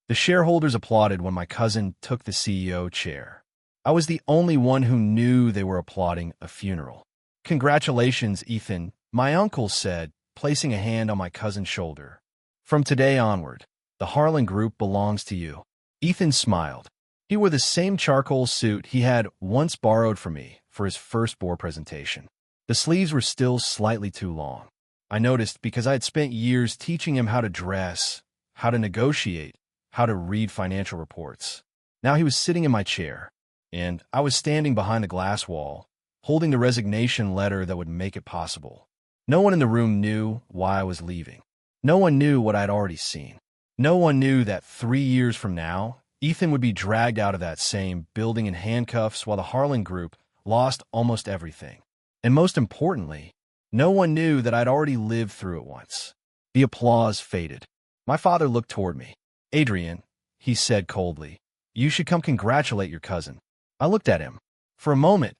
The shareholders applauded when my cousin took the CEO chair. I was the only one who knew they were applauding a funeral. "Congratulations, Ethan," my uncle said, placing a hand on my cousin's shoulder. "From today onward, the Harlan Group belongs to you." Ethan smiled. He wore the same charcoal suit he had once borrowed from me for his first board presentation. The sleeves were still slightly too long. I noticed because I had spent years teaching him how to dress, how to negotiate, how to read financial reports. Now he was sitting in my chair, and I was standing behind the glass wall, holding the resignation letter that would make it possible. No one in the room knew why I was leaving. No one knew what I'd already seen. No one knew that 3 years from now, Ethan would be dragged out of that same building in handcuffs while the Harlan Group lost almost everything. And most importantly, no one knew that I'd already lived through it once. The applause faded. My father looked toward me. "Adrian," he said coldly, "you should come congratulate your cousin." I looked at him. For a moment,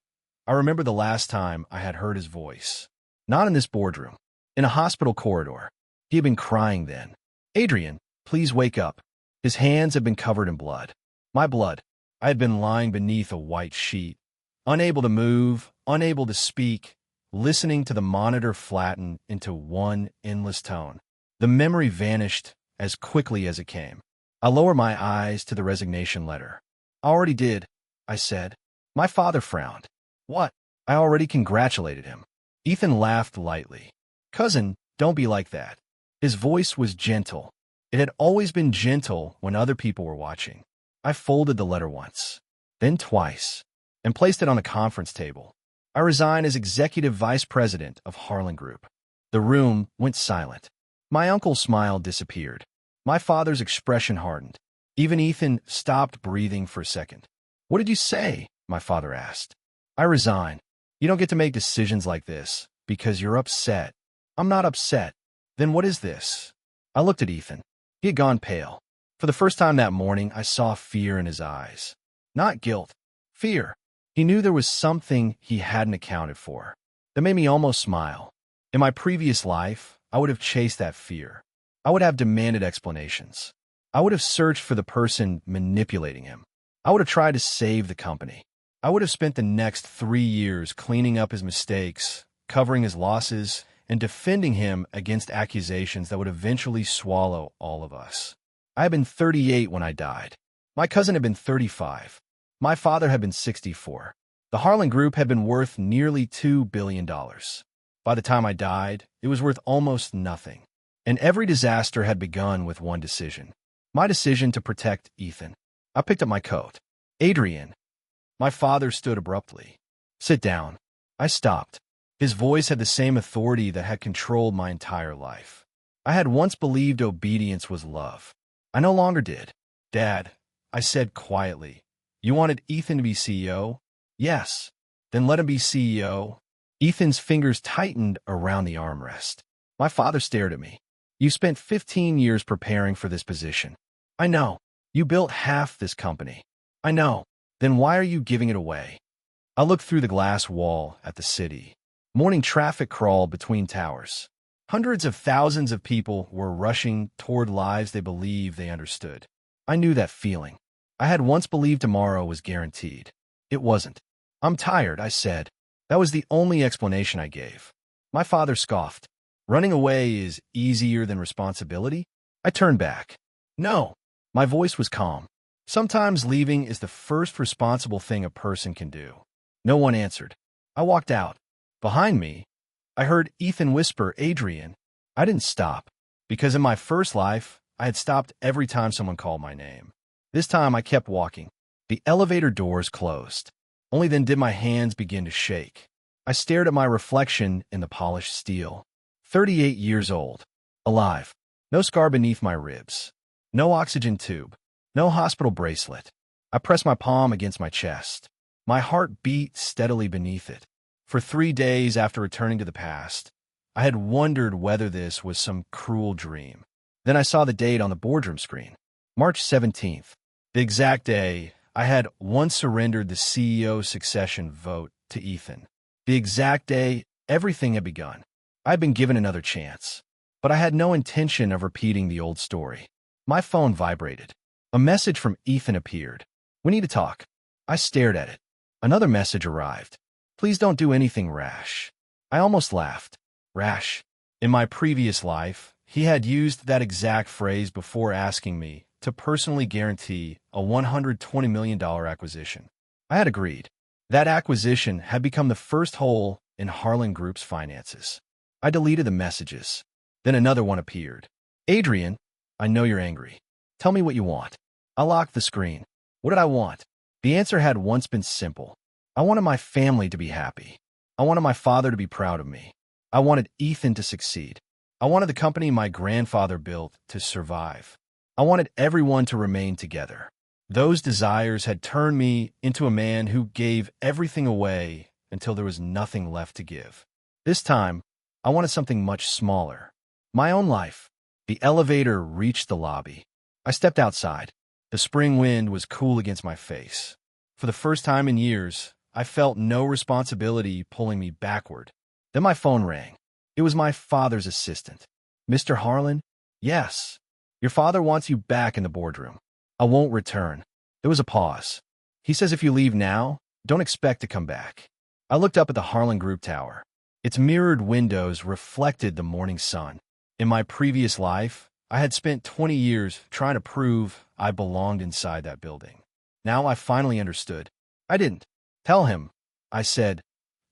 I remember the last time I had heard his voice. Not in this boardroom. In a hospital corridor. He had been crying then. "Adrian, please wake up." His hands had been covered in blood. My blood. I had been lying beneath a white sheet, unable to move, unable to speak, listening to the monitor flatten into one endless tone. The memory vanished as quickly as it came. I lowered my eyes to the resignation letter. "I already did," I said. My father frowned. "What?" I already congratulated him. Ethan laughed lightly. "Cousin, don't be like that." His voice was gentle. It had always been gentle when other people were watching. I folded the letter once, then twice, and placed it on a conference table. I resigned as executive vice president of Harlan Group. The room went silent. My uncle's smile disappeared. My father's expression hardened. Even Ethan stopped breathing for a second. "What did you say?" my father asked. "I resign. You don't get to make decisions like this because you're upset." "I'm not upset." "Then what is this?" I looked at Ethan. He had gone pale. For the first time that morning, I saw fear in his eyes. Not guilt. Fear. He knew there was something he hadn't accounted for. That made me almost smile. In my previous life, I would have chased that fear. I would have demanded explanations. I would have searched for the person manipulating him. I would have tried to save the company. I would have spent the next 3 years cleaning up his mistakes, covering his losses, and defending him against accusations that would eventually swallow all of us. I had been 38 when I died. My cousin had been 35. My father had been 64. The Harlan Group had been worth nearly $2 billion. By the time I died, it was worth almost nothing. And every disaster had begun with one decision. My decision to protect Ethan. I picked up my coat. "Adrian." My father stood abruptly. "Sit down." I stopped. His voice had the same authority that had controlled my entire life. I had once believed obedience was love. I no longer did. "Dad," I said quietly, "you wanted Ethan to be CEO?" "Yes." "Then let him be CEO." Ethan's fingers tightened around the armrest. My father stared at me. "You spent 15 years preparing for this position." "I know. You built half this company." "I know. Then why are you giving it away?" I looked through the glass wall at the city. Morning traffic crawled between towers. Hundreds of thousands of people were rushing toward lives they believed they understood. I knew that feeling. I had once believed tomorrow was guaranteed. It wasn't. "I'm tired," I said. That was the only explanation I gave. My father scoffed. "Running away is easier than responsibility?" I turned back. "No." My voice was calm. "Sometimes leaving is the first responsible thing a person can do." No one answered. I walked out. Behind me, I heard Ethan whisper, "Adrian." I didn't stop, because in my first life, I had stopped every time someone called my name. This time I kept walking. The elevator doors closed. Only then did my hands begin to shake. I stared at my reflection in the polished steel. 38 years old. Alive. No scar beneath my ribs. No oxygen tube. No hospital bracelet. I pressed my palm against my chest. My heart beat steadily beneath it. For 3 days after returning to the past, I had wondered whether this was some cruel dream. Then I saw the date on the boardroom screen. March 17th. The exact day I had once surrendered the CEO succession vote to Ethan. The exact day everything had begun. I had been given another chance. But I had no intention of repeating the old story. My phone vibrated. A message from Ethan appeared. We need to talk. I stared at it. Another message arrived. Please don't do anything rash. I almost laughed. Rash. In my previous life, he had used that exact phrase before asking me to personally guarantee a $120 million acquisition. I had agreed. That acquisition had become the first hole in Harlan Group's finances. I deleted the messages. Then another one appeared. Adrian, I know you're angry. Tell me what you want. I locked the screen. What did I want? The answer had once been simple. I wanted my family to be happy. I wanted my father to be proud of me. I wanted Ethan to succeed. I wanted the company my grandfather built to survive. I wanted everyone to remain together. Those desires had turned me into a man who gave everything away until there was nothing left to give. This time, I wanted something much smaller. My own life. The elevator reached the lobby. I stepped outside. The spring wind was cool against my face. For the first time in years, I felt no responsibility pulling me backward. Then my phone rang. It was my father's assistant. Mr. Harlan? Yes. Your father wants you back in the boardroom. I won't return. There was a pause. He says if you leave now, don't expect to come back. I looked up at the Harlan Group Tower. Its mirrored windows reflected the morning sun. In my previous life, I had spent 20 years trying to prove I belonged inside that building. Now I finally understood. I didn't. Tell him, I said.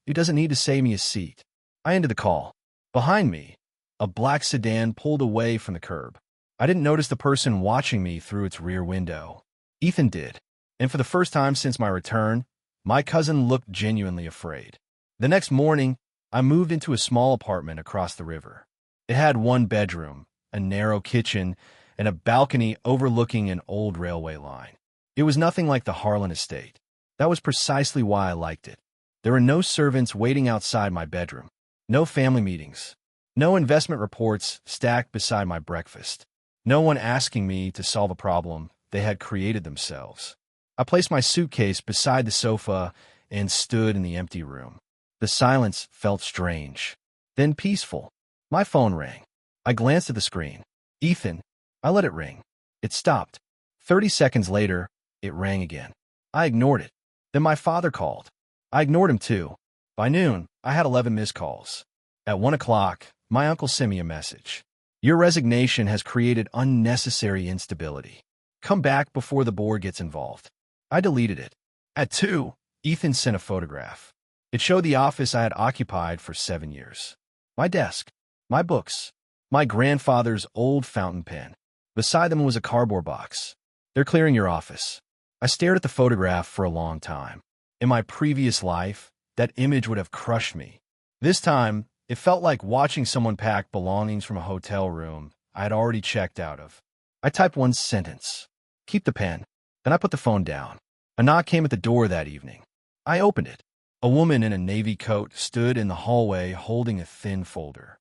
He doesn't need to save me a seat. I ended the call. Behind me, a black sedan pulled away from the curb. I didn't notice the person watching me through its rear window. Ethan did. And for the first time since my return, my cousin looked genuinely afraid. The next morning, I moved into a small apartment across the river. It had one bedroom, a narrow kitchen, and a balcony overlooking an old railway line. It was nothing like the Harlan estate. That was precisely why I liked it. There were no servants waiting outside my bedroom, no family meetings, no investment reports stacked beside my breakfast, no one asking me to solve a problem they had created themselves. I placed my suitcase beside the sofa and stood in the empty room. The silence felt strange, then peaceful. My phone rang. I glanced at the screen. Ethan. I let it ring. It stopped. 30 seconds later, it rang again. I ignored it. Then my father called. I ignored him too. By noon, I had 11 missed calls. At 1 o'clock, my uncle sent me a message. Your resignation has created unnecessary instability. Come back before the board gets involved. I deleted it. At 2, Ethan sent a photograph. It showed the office I had occupied for 7 years. My desk, my books, my grandfather's old fountain pen. Beside them was a cardboard box. They're clearing your office. I stared at the photograph for a long time. In my previous life, that image would have crushed me. This time, it felt like watching someone pack belongings from a hotel room I had already checked out of. I typed one sentence. Keep the pen. Then I put the phone down. A knock came at the door that evening. I opened it. A woman in a navy coat stood in the hallway holding a thin folder.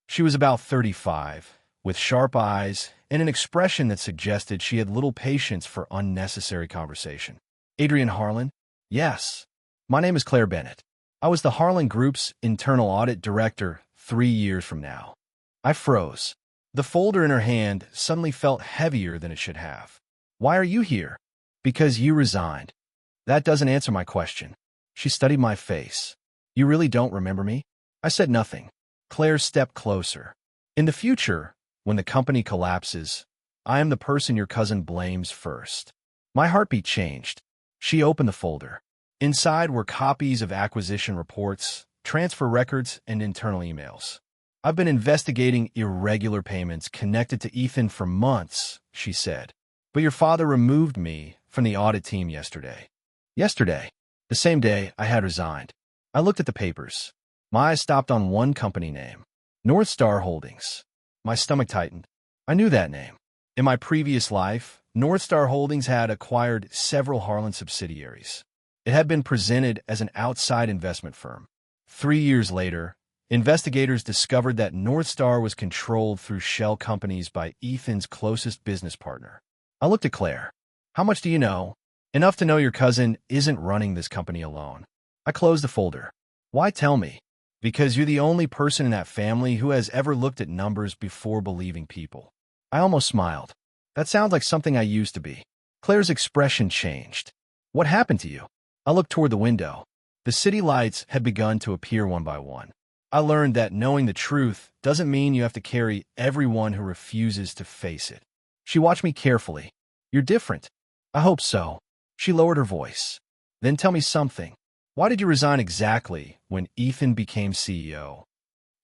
She was about 35, with sharp eyes and an expression that suggested she had little patience for unnecessary conversation. Adrian Harlan? Yes. My name is Claire Bennett. I was the Harlan Group's internal audit director 3 years from now. I froze. The folder in her hand suddenly felt heavier than it should have. Why are you here? Because you resigned. That doesn't answer my question. She studied my face. You really don't remember me? I said nothing. Claire stepped closer. In the future, when the company collapses, I am the person your cousin blames first. My heartbeat changed. She opened the folder. Inside were copies of acquisition reports, transfer records, and internal emails. I've been investigating irregular payments connected to Ethan for months, she said. But your father removed me from the audit team yesterday. Yesterday, the same day I had resigned. I looked at the papers. My eyes stopped on one company name, North Star Holdings. My stomach tightened. I knew that name. In my previous life, North Star Holdings had acquired several Harlan subsidiaries. It had been presented as an outside investment firm. 3 years later, investigators discovered that North Star was controlled through shell companies by Ethan's closest business partner. I looked at Claire. How much do you know? Enough to know your cousin isn't running this company alone. I closed the folder. Why tell me? Because you're the only person in that family who has ever looked at numbers before believing people. I almost smiled. That sounds like something I used to be. Claire's expression changed. What happened to you? I looked toward the window. The city lights had begun to appear one by one. I learned that knowing the truth doesn't mean you have to carry everyone who refuses to face it. She watched me carefully. You're different. I hope so. She lowered her voice. Then tell me something. Why did you resign exactly when Ethan became CEO?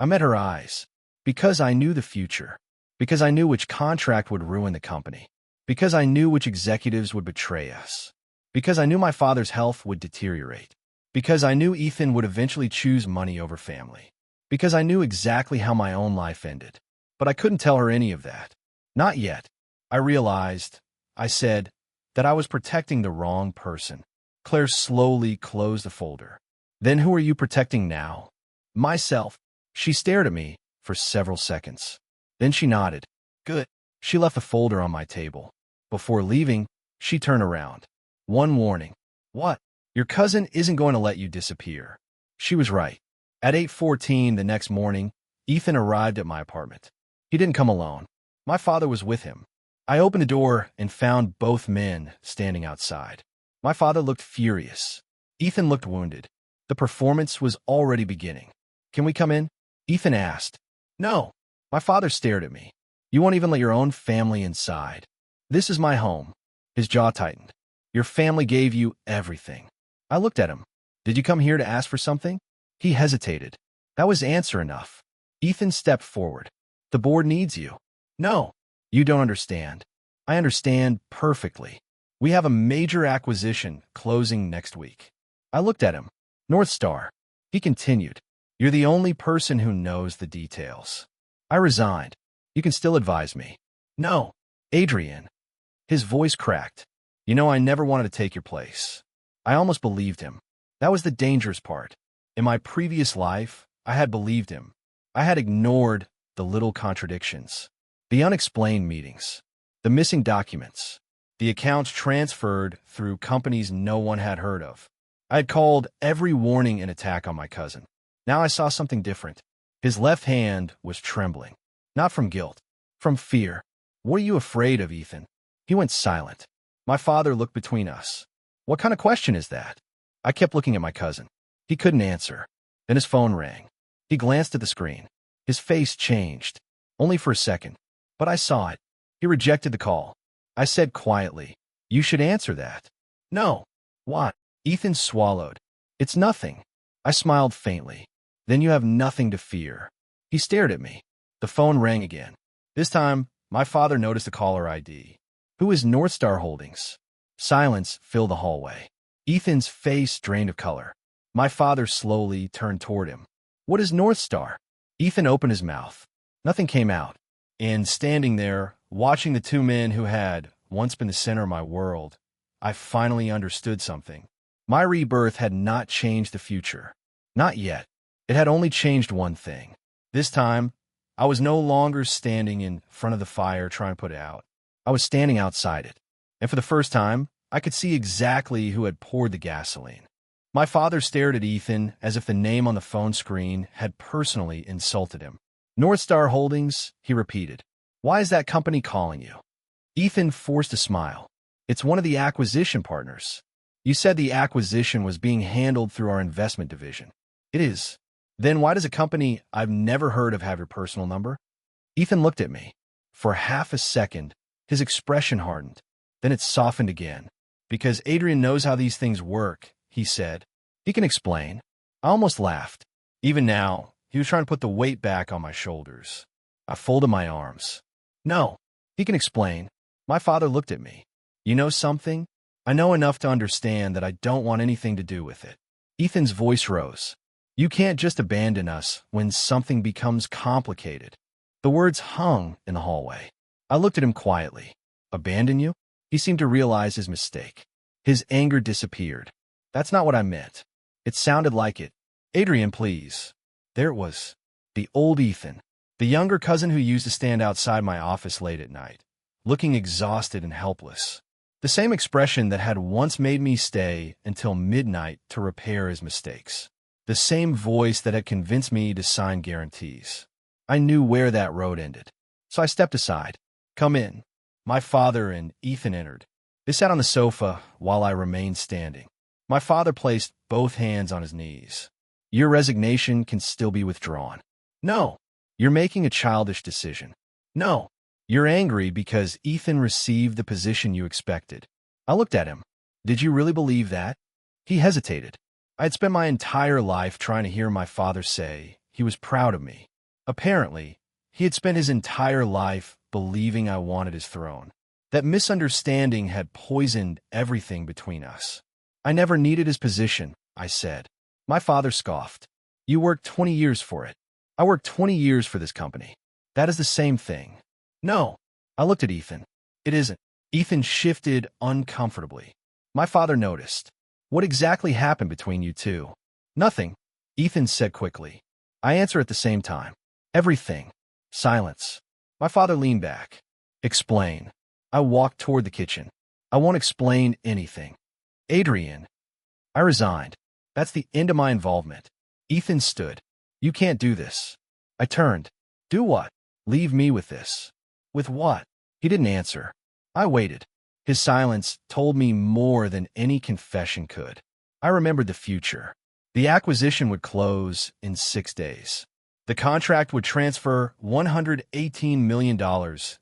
I met her eyes. Because I knew the future. Because I knew which contract would ruin the company. Because I knew which executives would betray us. Because I knew my father's health would deteriorate. Because I knew Ethan would eventually choose money over family. Because I knew exactly how my own life ended. But I couldn't tell her any of that. Not yet. I realized, I said, that I was protecting the wrong person. Claire slowly closed the folder. Then who are you protecting now? Myself. She stared at me for several seconds. Then she nodded. Good. She left the folder on my table. Before leaving, she turned around. One warning. What? Your cousin isn't going to let you disappear. She was right. At 8:14 the next morning, Ethan arrived at my apartment. He didn't come alone. My father was with him. I opened the door and found both men standing outside. My father looked furious. Ethan looked wounded. The performance was already beginning. Can we come in? Ethan asked. No. My father stared at me. You won't even let your own family inside. This is my home. His jaw tightened. Your family gave you everything. I looked at him. Did you come here to ask for something? He hesitated. That was answer enough. Ethan stepped forward. The board needs you. No. You don't understand. I understand perfectly. We have a major acquisition closing next week. I looked at him. North Star. He continued. You're the only person who knows the details. I resigned. You can still advise me. No. Adrian. His voice cracked. You know, I never wanted to take your place. I almost believed him. That was the dangerous part. In my previous life, I had believed him. I had ignored the little contradictions, the unexplained meetings, the missing documents, the accounts transferred through companies no one had heard of. I had called every warning an attack on my cousin. Now I saw something different. His left hand was trembling, not from guilt, from fear. What are you afraid of, Ethan? He went silent. My father looked between us. What kind of question is that? I kept looking at my cousin. He couldn't answer. Then his phone rang. He glanced at the screen. His face changed, only for a second. But I saw it. He rejected the call. I said quietly, you should answer that. No. What? Ethan swallowed. It's nothing. I smiled faintly. Then you have nothing to fear. He stared at me. The phone rang again. This time, my father noticed the caller ID. Who is North Star Holdings? Silence filled the hallway. Ethan's face drained of color. My father slowly turned toward him. What is North Star? Ethan opened his mouth. Nothing came out. And standing there, watching the two men who had once been the center of my world, I finally understood something. My rebirth had not changed the future. Not yet. It had only changed one thing. This time, I was no longer standing in front of the fire trying to put it out. I was standing outside it. And for the first time, I could see exactly who had poured the gasoline. My father stared at Ethan as if the name on the phone screen had personally insulted him. North Star Holdings, he repeated. Why is that company calling you? Ethan forced a smile. It's one of the acquisition partners. You said the acquisition was being handled through our investment division. It is. Then why does a company I've never heard of have your personal number? Ethan looked at me. For half a second, his expression hardened. Then it softened again. Because Adrian knows how these things work, he said. He can explain. I almost laughed. Even now, he was trying to put the weight back on my shoulders. I folded my arms. No, he can explain. My father looked at me. You know something? I know enough to understand that I don't want anything to do with it. Ethan's voice rose. You can't just abandon us when something becomes complicated. The words hung in the hallway. I looked at him quietly. Abandon you? He seemed to realize his mistake. His anger disappeared. That's not what I meant. It sounded like it. Adrian, please. There it was. The old Ethan. The younger cousin who used to stand outside my office late at night, looking exhausted and helpless. The same expression that had once made me stay until midnight to repair his mistakes. The same voice that had convinced me to sign guarantees. I knew where that road ended. So I stepped aside. Come in. My father and Ethan entered. They sat on the sofa while I remained standing. My father placed both hands on his knees. Your resignation can still be withdrawn. No, you're making a childish decision. No, you're angry because Ethan received the position you expected. I looked at him. Did you really believe that? He hesitated. I had spent my entire life trying to hear my father say he was proud of me. Apparently, he had spent his entire life believing I wanted his throne. That misunderstanding had poisoned everything between us. I never needed his position, I said. My father scoffed. You worked 20 years for it. I worked 20 years for this company. That is the same thing. No. I looked at Ethan. It isn't. Ethan shifted uncomfortably. My father noticed. What exactly happened between you two? Nothing, Ethan said quickly. I answer at the same time. Everything. Silence. My father leaned back. Explain. I walked toward the kitchen. I won't explain anything. Adrian. I resigned. That's the end of my involvement. Ethan stood. You can't do this. I turned. Do what? Leave me with this. With what? He didn't answer. I waited. His silence told me more than any confession could. I remembered the future. The acquisition would close in 6 days. The contract would transfer $118 million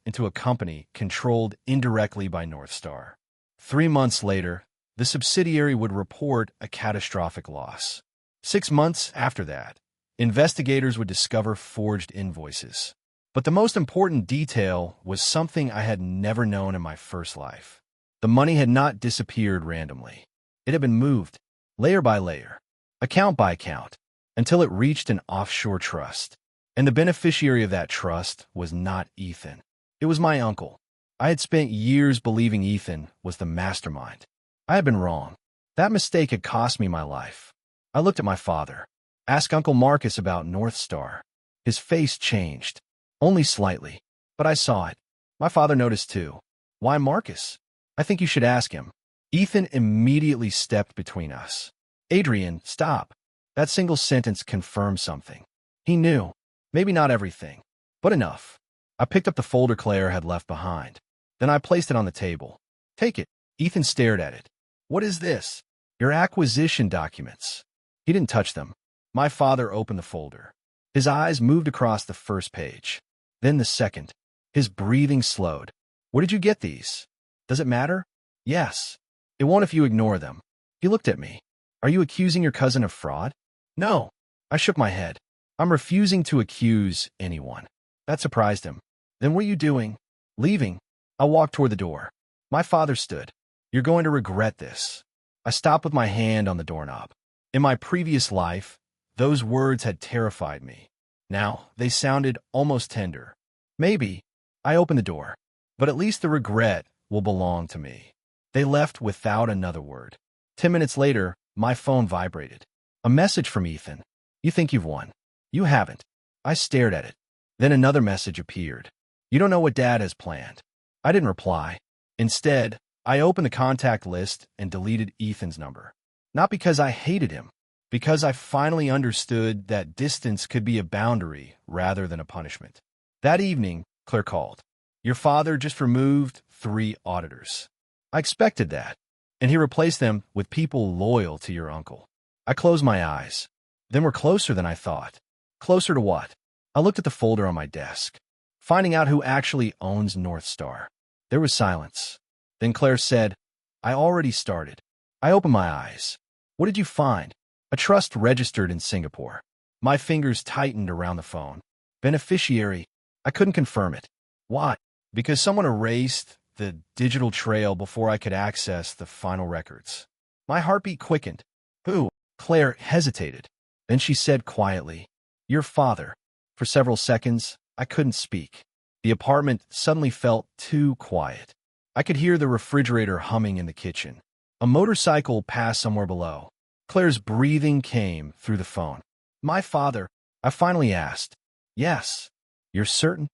into a company controlled indirectly by North Star. 3 months later, the subsidiary would report a catastrophic loss. 6 months after that, investigators would discover forged invoices. But the most important detail was something I had never known in my first life. The money had not disappeared randomly. It had been moved, layer by layer, account by account, until it reached an offshore trust. And the beneficiary of that trust was not Ethan. It was my uncle. I had spent years believing Ethan was the mastermind. I had been wrong. That mistake had cost me my life. I looked at my father. Ask Uncle Marcus about North Star. His face changed. Only slightly. But I saw it. My father noticed too. Why Marcus? I think you should ask him. Ethan immediately stepped between us. Adrian, stop. That single sentence confirmed something. He knew. Maybe not everything, but enough. I picked up the folder Claire had left behind. Then I placed it on the table. Take it. Ethan stared at it. What is this? Your acquisition documents. He didn't touch them. My father opened the folder. His eyes moved across the first page. Then the second. His breathing slowed. Where did you get these? Does it matter? Yes. It won't if you ignore them. He looked at me. Are you accusing your cousin of fraud? No. I shook my head. I'm refusing to accuse anyone. That surprised him. Then what are you doing? Leaving. I walked toward the door. My father stood. You're going to regret this. I stopped with my hand on the doorknob. In my previous life, those words had terrified me. Now, they sounded almost tender. Maybe. I opened the door. But at least the regret will belong to me. They left without another word. 10 minutes later, my phone vibrated. A message from Ethan. You think you've won. You haven't. I stared at it. Then another message appeared. You don't know what Dad has planned. I didn't reply. Instead, I opened the contact list and deleted Ethan's number. Not because I hated him, because I finally understood that distance could be a boundary rather than a punishment. That evening, Claire called. Your father just removed 3 auditors. I expected that, and he replaced them with people loyal to your uncle. I closed my eyes. Then we're closer than I thought. Closer to what? I looked at the folder on my desk, finding out who actually owns North Star. There was silence. Then Claire said, I already started. I opened my eyes. What did you find? A trust registered in Singapore. My fingers tightened around the phone. Beneficiary. I couldn't confirm it. Why? Because someone erased the digital trail before I could access the final records. My heartbeat quickened. Who? Claire hesitated. Then she said quietly, Your father. For several seconds, I couldn't speak. The apartment suddenly felt too quiet. I could hear the refrigerator humming in the kitchen. A motorcycle passed somewhere below. Claire's breathing came through the phone. My father, I finally asked. Yes. You're certain?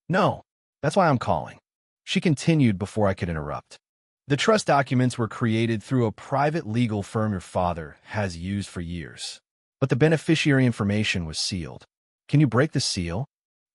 No. That's why I'm calling. She continued before I could interrupt. The trust documents were created through a private legal firm your father has used for years. But the beneficiary information was sealed. Can you break the seal?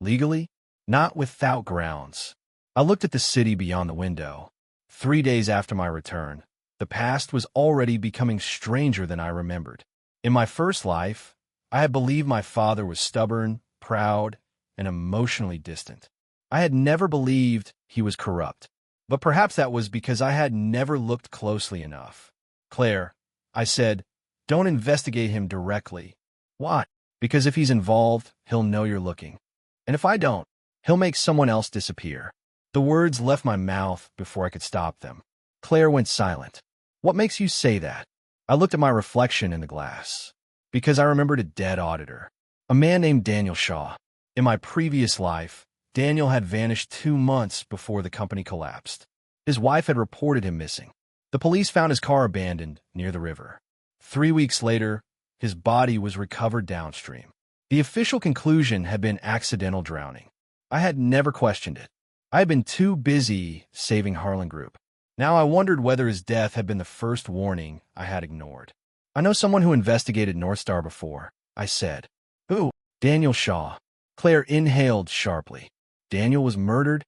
Legally? Not without grounds. I looked at the city beyond the window. 3 days after my return, the past was already becoming stranger than I remembered. In my first life, I had believed my father was stubborn, proud, and emotionally distant. I had never believed he was corrupt, but perhaps that was because I had never looked closely enough. Claire, I said, don't investigate him directly. Why? Because if he's involved, he'll know you're looking. And if I don't, he'll make someone else disappear. The words left my mouth before I could stop them. Claire went silent. What makes you say that? I looked at my reflection in the glass. Because I remembered a dead auditor, a man named Daniel Shaw. In my previous life, Daniel had vanished 2 months before the company collapsed. His wife had reported him missing. The police found his car abandoned near the river. 3 weeks later, his body was recovered downstream. The official conclusion had been accidental drowning. I had never questioned it. I had been too busy saving Harlan Group. Now I wondered whether his death had been the first warning I had ignored. I know someone who investigated North Star before, I said. Who? Daniel Shaw. Claire inhaled sharply. Daniel was murdered?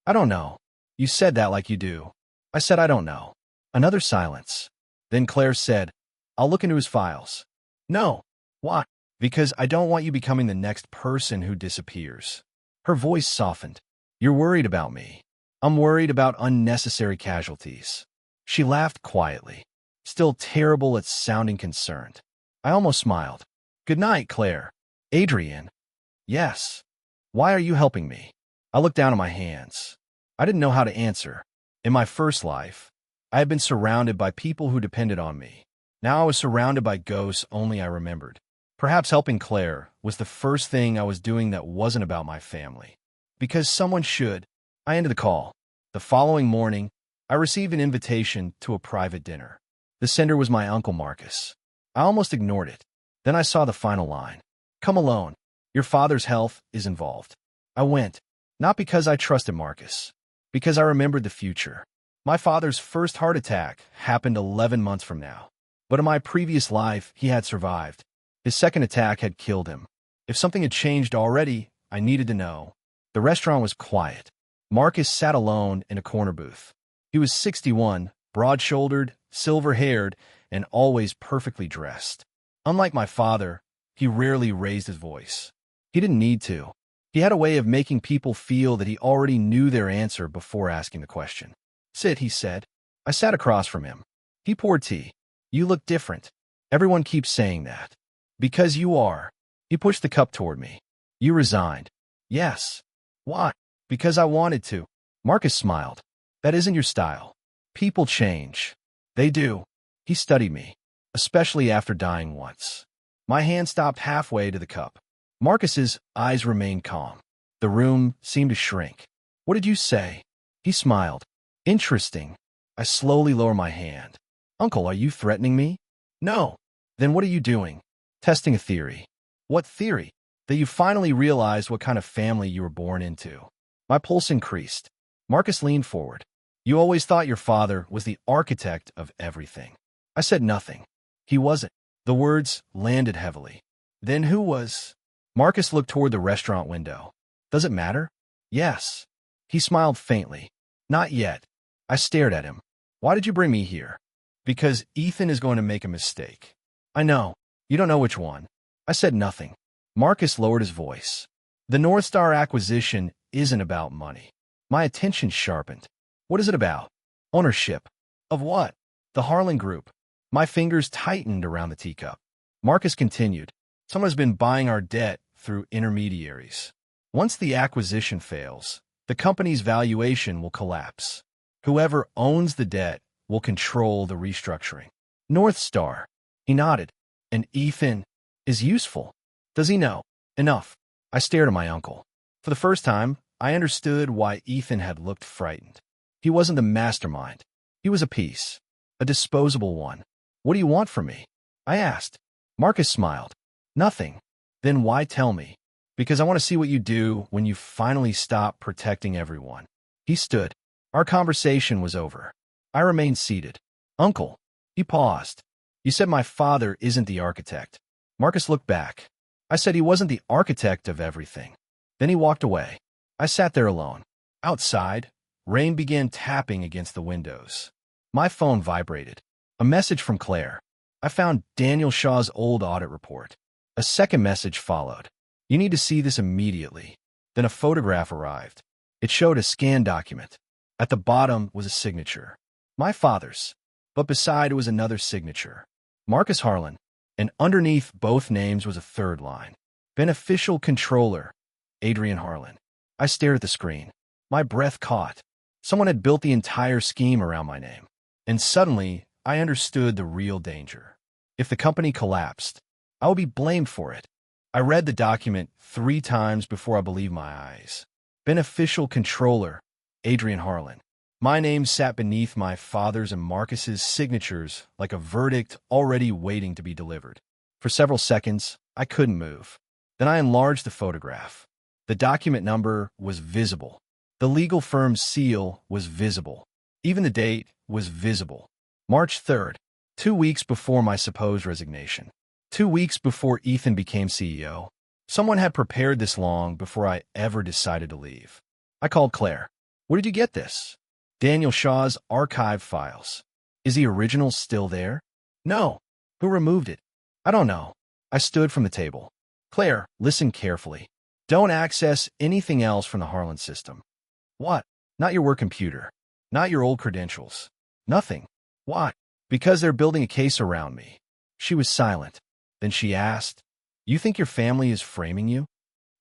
I don't know. You said that like you do. I said I don't know. Another silence. Then Claire said, I'll look into his files. No. Why? Because I don't want you becoming the next person who disappears. Her voice softened. You're worried about me. I'm worried about unnecessary casualties. She laughed quietly, still terrible at sounding concerned. I almost smiled. Good night, Claire. Adrian. Yes. Why are you helping me? I looked down at my hands. I didn't know how to answer. In my first life, I had been surrounded by people who depended on me. Now I was surrounded by ghosts only I remembered. Perhaps helping Claire was the first thing I was doing that wasn't about my family. Because someone should. I ended the call. The following morning, I received an invitation to a private dinner. The sender was my Uncle Marcus. I almost ignored it. Then I saw the final line. Come alone. Your father's health is involved. I went, not because I trusted Marcus, because I remembered the future. My father's first heart attack happened 11 months from now. But in my previous life, he had survived. His second attack had killed him. If something had changed already, I needed to know. The restaurant was quiet. Marcus sat alone in a corner booth. He was 61, broad-shouldered, silver-haired, and always perfectly dressed. Unlike my father, he rarely raised his voice. He didn't need to. He had a way of making people feel that he already knew their answer before asking the question. Sit, he said. I sat across from him. He poured tea. You look different. Everyone keeps saying that. Because you are. He pushed the cup toward me. You resigned. Yes. Why? Because I wanted to. Marcus smiled. That isn't your style. People change. They do. He studied me, especially after dying once. My hand stopped halfway to the cup. Marcus's eyes remained calm. The room seemed to shrink. What did you say? He smiled. Interesting. I slowly lowered my hand. Uncle, are you threatening me? No. Then what are you doing? Testing a theory. What theory? That you finally realized what kind of family you were born into. My pulse increased. Marcus leaned forward. You always thought your father was the architect of everything. I said nothing. He wasn't. The words landed heavily. Then who was? Marcus looked toward the restaurant window. Does it matter? Yes. He smiled faintly. Not yet. I stared at him. Why did you bring me here? Because Ethan is going to make a mistake. I know. You don't know which one. I said nothing. Marcus lowered his voice. The North Star acquisition isn't about money. My attention sharpened. What is it about? Ownership. Of what? The Harlan Group. My fingers tightened around the teacup. Marcus continued. Someone has been buying our debt through intermediaries. Once the acquisition fails, the company's valuation will collapse. Whoever owns the debt will control the restructuring. North Star. He nodded. And Ethan is useful. Does he know? Enough. I stared at my uncle. For the first time, I understood why Ethan had looked frightened. He wasn't the mastermind. He was a piece. A disposable one. What do you want from me? I asked. Marcus smiled. Nothing. Then why tell me? Because I want to see what you do when you finally stop protecting everyone. He stood. Our conversation was over. I remained seated. Uncle. He paused. You said my father isn't the architect. Marcus looked back. I said he wasn't the architect of everything. Then he walked away. I sat there alone. Outside, Rain began tapping against the windows. My phone vibrated. A message from Claire. I found Daniel Shaw's old audit report. A second message followed. You need to see this immediately. Then a photograph arrived. It showed a scanned document. At the bottom was a signature. My father's. But beside it was another signature. Marcus Harlan. And underneath both names was a third line. Beneficial controller. Adrian Harlan. I stared at the screen. My breath caught. Someone had built the entire scheme around my name. And suddenly, I understood the real danger. If the company collapsed, I would be blamed for it. I read the document 3 times before I believed my eyes. Beneficial controller, Adrian Harlan. My name sat beneath my father's and Marcus's signatures like a verdict already waiting to be delivered. For several seconds, I couldn't move. Then I enlarged the photograph. The document number was visible. The legal firm's seal was visible. Even the date was visible. March 3rd, 2 weeks before my supposed resignation. 2 weeks before Ethan became CEO. Someone had prepared this long before I ever decided to leave. I called Claire. Where did you get this? Daniel Shaw's archive files. Is the original still there? No. Who removed it? I don't know. I stood from the table. Claire, listen carefully. Don't access anything else from the Harlan system. What? Not your work computer. Not your old credentials. Nothing. Why? Because they're building a case around me. She was silent. Then she asked, You think your family is framing you?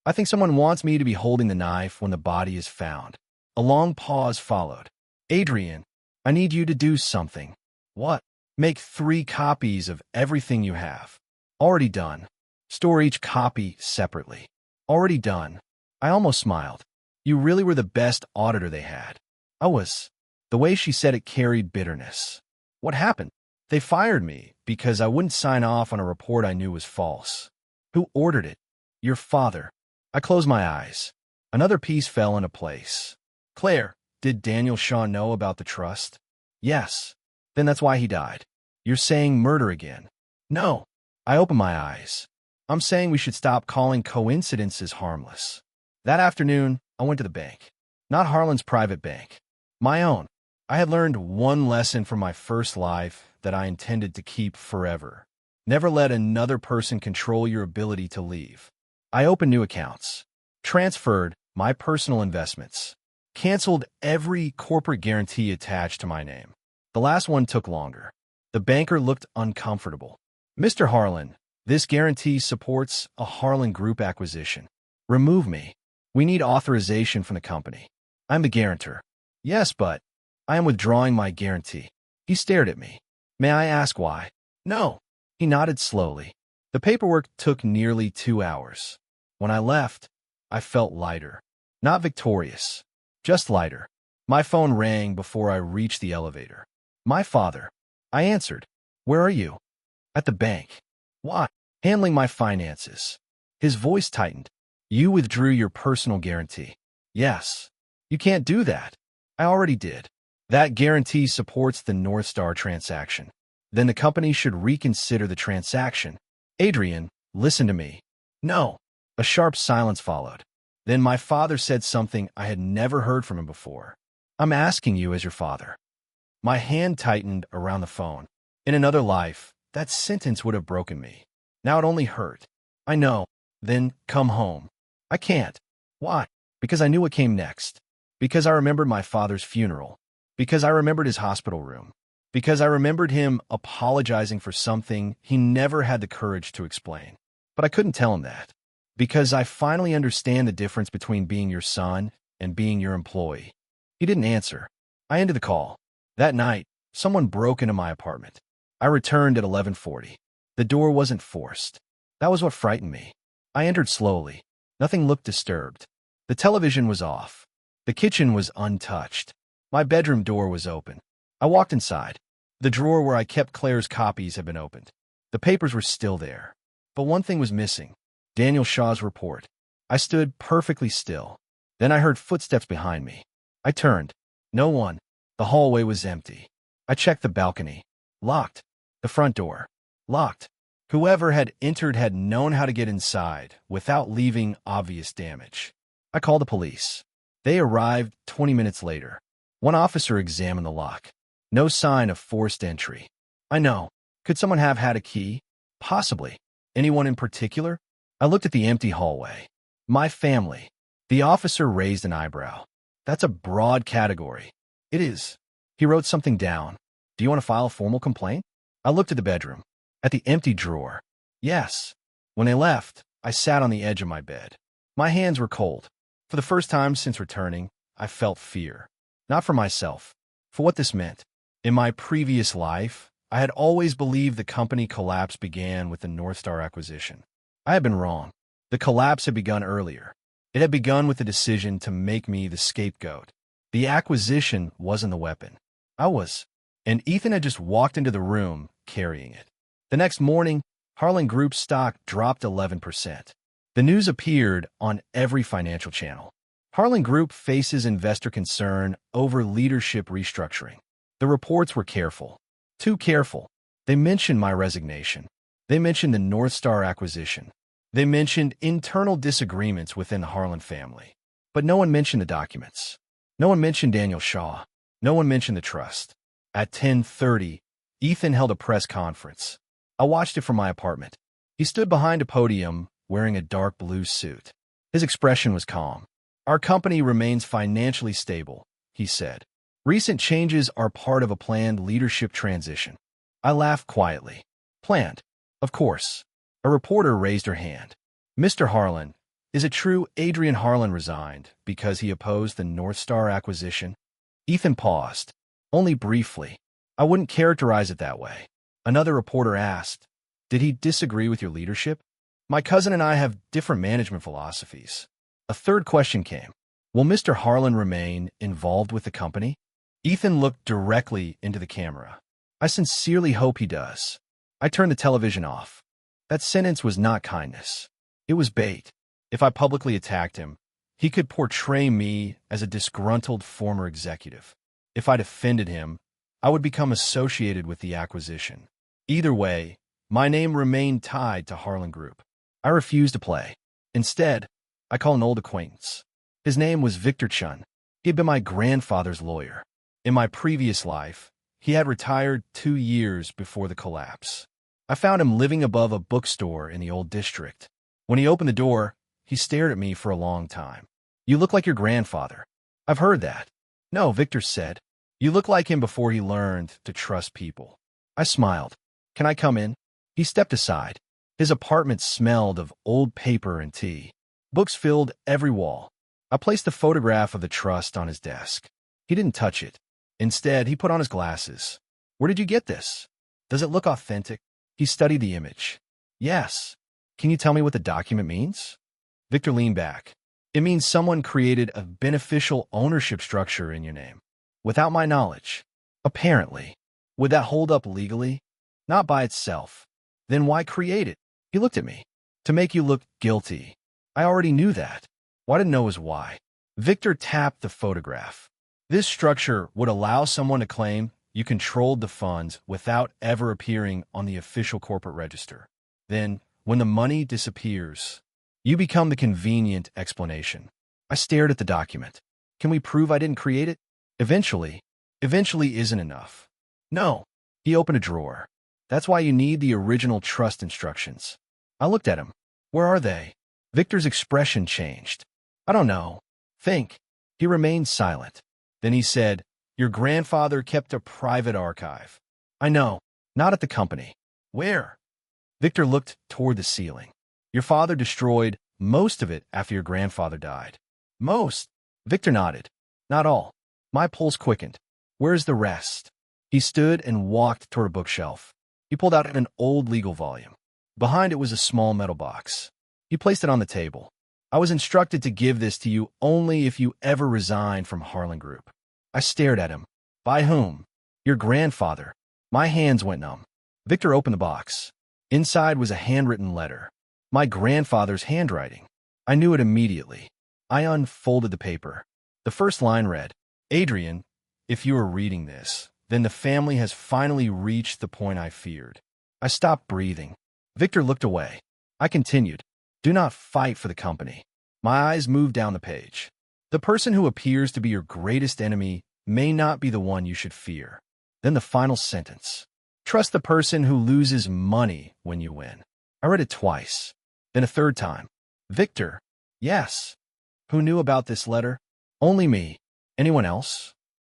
I think someone wants me to be holding the knife when the body is found. A long pause followed. Adrian, I need you to do something. What? Make 3 copies of everything you have. Already done. Store each copy separately. Already done. I almost smiled. You really were the best auditor they had. I was. The way she said it carried bitterness. What happened? They fired me because I wouldn't sign off on a report I knew was false. Who ordered it? Your father. I closed my eyes. Another piece fell into place. Claire, did Daniel Shaw know about the trust? Yes. Then that's why he died. You're saying murder again. No. I opened my eyes. I'm saying we should stop calling coincidences harmless. That afternoon, I went to the bank. Not Harlan's private bank. My own. I had learned one lesson from my first life that I intended to keep forever. Never let another person control your ability to leave. I opened new accounts. Transferred my personal investments. Canceled every corporate guarantee attached to my name. The last one took longer. The banker looked uncomfortable. Mr. Harlan, this guarantee supports a Harlan Group acquisition. Remove me. We need authorization from the company. I'm the guarantor. Yes, but I am withdrawing my guarantee. He stared at me. May I ask why? No. He nodded slowly. The paperwork took nearly 2 hours. When I left, I felt lighter. Not victorious. Just lighter. My phone rang before I reached the elevator. My father. I answered. Where are you? At the bank. Why? Handling my finances. His voice tightened. You withdrew your personal guarantee. Yes. You can't do that. I already did. That guarantee supports the North Star transaction. Then the company should reconsider the transaction. Adrian, listen to me. No. A sharp silence followed. Then my father said something I had never heard from him before. I'm asking you as your father. My hand tightened around the phone. In another life, that sentence would have broken me. Now it only hurt. I know. Then come home. I can't. Why? Because I knew what came next. Because I remembered my father's funeral. Because I remembered his hospital room. Because I remembered him apologizing for something he never had the courage to explain. But I couldn't tell him that. Because I finally understand the difference between being your son and being your employee. He didn't answer. I ended the call. That night, someone broke into my apartment. I returned at 11:40. The door wasn't forced. That was what frightened me. I entered slowly. Nothing looked disturbed. The television was off. The kitchen was untouched. My bedroom door was open. I walked inside. The drawer where I kept Claire's copies had been opened. The papers were still there. But one thing was missing. Daniel Shaw's report. I stood perfectly still. Then I heard footsteps behind me. I turned. No one. The hallway was empty. I checked the balcony. Locked. The front door. Locked. Whoever had entered had known how to get inside without leaving obvious damage. I called the police. They arrived 20 minutes later. One officer examined the lock. No sign of forced entry. I know. Could someone have had a key? Possibly. Anyone in particular? I looked at the empty hallway. My family. The officer raised an eyebrow. That's a broad category. It is. He wrote something down. Do you want to file a formal complaint? I looked at the bedroom. At the empty drawer. Yes. When they left, I sat on the edge of my bed. My hands were cold. For the first time since returning, I felt fear. Not for myself, for what this meant. In my previous life, I had always believed the company collapse began with the North Star acquisition. I had been wrong. The collapse had begun earlier. It had begun with the decision to make me the scapegoat. The acquisition wasn't the weapon. I was. And Ethan had just walked into the room carrying it. The next morning, Harlan Group's stock dropped 11%. The news appeared on every financial channel. Harlan Group faces investor concern over leadership restructuring. The reports were careful. Too careful. They mentioned my resignation. They mentioned the North Star acquisition. They mentioned internal disagreements within the Harlan family. But no one mentioned the documents. No one mentioned Daniel Shaw. No one mentioned the trust. At 10:30, Ethan held a press conference. I watched it from my apartment. He stood behind a podium wearing a dark blue suit. His expression was calm. Our company remains financially stable, he said. Recent changes are part of a planned leadership transition. I laughed quietly. Planned? Of course. A reporter raised her hand. Mr. Harlan, is it true Adrian Harlan resigned because he opposed the North Star acquisition? Ethan paused. Only briefly. I wouldn't characterize it that way. Another reporter asked, did he disagree with your leadership? My cousin and I have different management philosophies. A third question came. Will Mr. Harlan remain involved with the company? Ethan looked directly into the camera. I sincerely hope he does. I turned the television off. That sentence was not kindness. It was bait. If I publicly attacked him, he could portray me as a disgruntled former executive. If I defended him, I would become associated with the acquisition. Either way, my name remained tied to Harlan Group. I refused to play. Instead, I called an old acquaintance. His name was Victor Chun. He had been my grandfather's lawyer. In my previous life, he had retired 2 years before the collapse. I found him living above a bookstore in the old district. When he opened the door, he stared at me for a long time. You look like your grandfather. I've heard that. No, Victor said. You look like him before he learned to trust people. I smiled. Can I come in? He stepped aside. His apartment smelled of old paper and tea. Books filled every wall. I placed a photograph of the trust on his desk. He didn't touch it. Instead, he put on his glasses. Where did you get this? Does it look authentic? He studied the image. Yes. Can you tell me what the document means? Victor leaned back. It means someone created a beneficial ownership structure in your name. Without my knowledge. Apparently. Would that hold up legally? Not by itself. Then why create it? He looked at me. To make you look guilty. I already knew that. What I didn't know was why. Victor tapped the photograph. This structure would allow someone to claim you controlled the funds without ever appearing on the official corporate register. Then, when the money disappears, you become the convenient explanation. I stared at the document. Can we prove I didn't create it? Eventually isn't enough. No. He opened a drawer. That's why you need the original trust instructions. I looked at him. Where are they? Victor's expression changed. I don't know. Think. He remained silent. Then he said, your grandfather kept a private archive. I know. Not at the company. Where? Victor looked toward the ceiling. Your father destroyed most of it after your grandfather died. Most? Victor nodded. Not all. My pulse quickened. Where's the rest? He stood and walked toward a bookshelf. He pulled out an old legal volume. Behind it was a small metal box. He placed it on the table. I was instructed to give this to you only if you ever resign from Harlan Group. I stared at him. By whom? Your grandfather. My hands went numb. Victor opened the box. Inside was a handwritten letter. My grandfather's handwriting. I knew it immediately. I unfolded the paper. The first line read, Adrian, if you are reading this, then the family has finally reached the point I feared. I stopped breathing. Victor looked away. I continued. Do not fight for the company. My eyes moved down the page. The person who appears to be your greatest enemy may not be the one you should fear. Then the final sentence. Trust the person who loses money when you win. I read it twice. Then a third time. Victor. Yes. Who knew about this letter? Only me. Anyone else?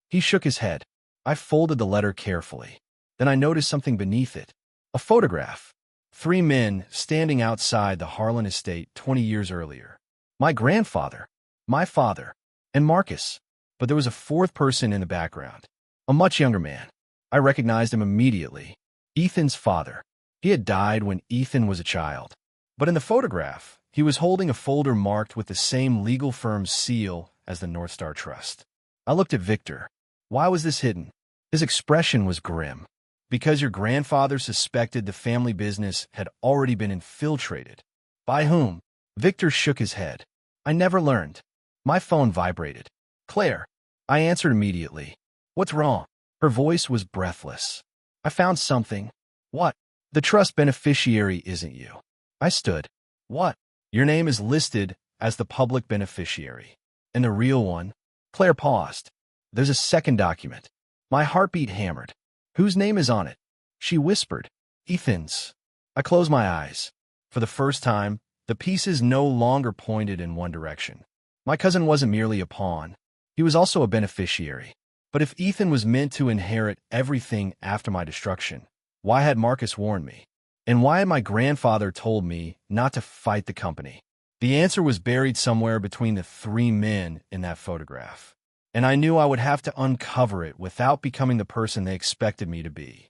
He shook his head. I folded the letter carefully. Then I noticed something beneath it. A photograph. 3 men standing outside the Harlan estate 20 years earlier. My grandfather, my father, and Marcus. But there was a fourth person in the background. A much younger man. I recognized him immediately. Ethan's father. He had died when Ethan was a child. But in the photograph, he was holding a folder marked with the same legal firm's seal as the North Star Trust. I looked at Victor. Why was this hidden? His expression was grim. Because your grandfather suspected the family business had already been infiltrated. By whom? Victor shook his head. I never learned. My phone vibrated. Claire. I answered immediately. What's wrong? Her voice was breathless. I found something. What? The trust beneficiary isn't you. I stood. What? Your name is listed as the public beneficiary. And the real one? Claire paused. There's a second document. My heartbeat hammered. Whose name is on it? She whispered. Ethan's. I closed my eyes. For the first time, the pieces no longer pointed in one direction. My cousin wasn't merely a pawn. He was also a beneficiary. But if Ethan was meant to inherit everything after my destruction, why had Marcus warned me? And why had my grandfather told me not to fight the company? The answer was buried somewhere between the 3 men in that photograph. And I knew I would have to uncover it without becoming the person they expected me to be.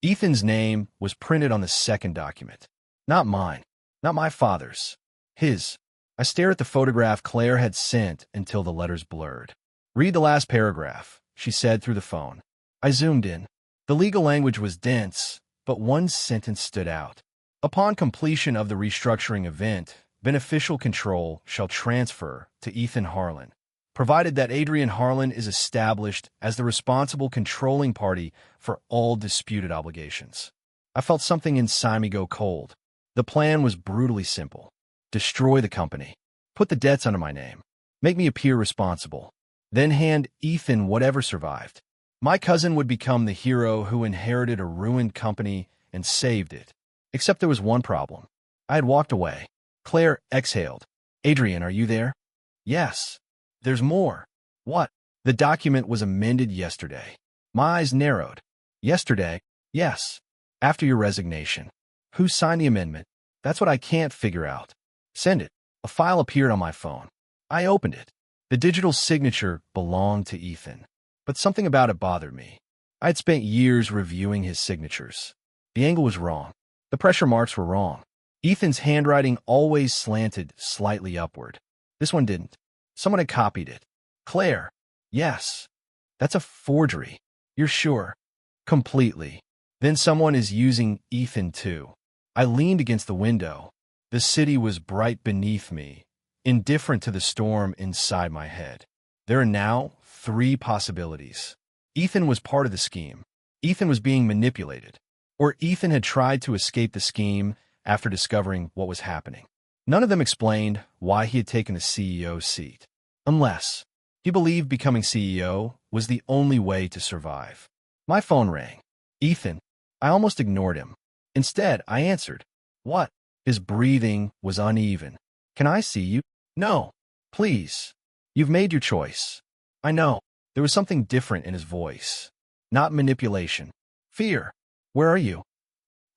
Ethan's name was printed on the second document. Not mine. Not my father's. His. I stared at the photograph Claire had sent until the letters blurred. Read the last paragraph, she said through the phone. I zoomed in. The legal language was dense, but one sentence stood out. Upon completion of the restructuring event, beneficial control shall transfer to Ethan Harlan, provided that Adrian Harlan is established as the responsible controlling party for all disputed obligations. I felt something inside me go cold. The plan was brutally simple. Destroy the company. Put the debts under my name. Make me appear responsible. Then hand Ethan whatever survived. My cousin would become the hero who inherited a ruined company and saved it. Except there was one problem. I had walked away. Claire exhaled. Adrian, are you there? Yes. There's more. What? The document was amended yesterday. My eyes narrowed. Yesterday? Yes. After your resignation. Who signed the amendment? That's what I can't figure out. Send it. A file appeared on my phone. I opened it. The digital signature belonged to Ethan. But something about it bothered me. I had spent years reviewing his signatures. The angle was wrong. The pressure marks were wrong. Ethan's handwriting always slanted slightly upward. This one didn't. Someone had copied it. Claire. Yes. That's a forgery. You're sure? Completely. Then someone is using Ethan too. I leaned against the window. The city was bright beneath me, indifferent to the storm inside my head. There are now 3 possibilities. Ethan was part of the scheme. Ethan was being manipulated. Or Ethan had tried to escape the scheme after discovering what was happening. None of them explained why he had taken the CEO seat. Unless he believed becoming CEO was the only way to survive. My phone rang. Ethan. I almost ignored him. Instead, I answered. What? His breathing was uneven. Can I see you? No. Please. You've made your choice. I know. There was something different in his voice. Not manipulation. Fear. Where are you?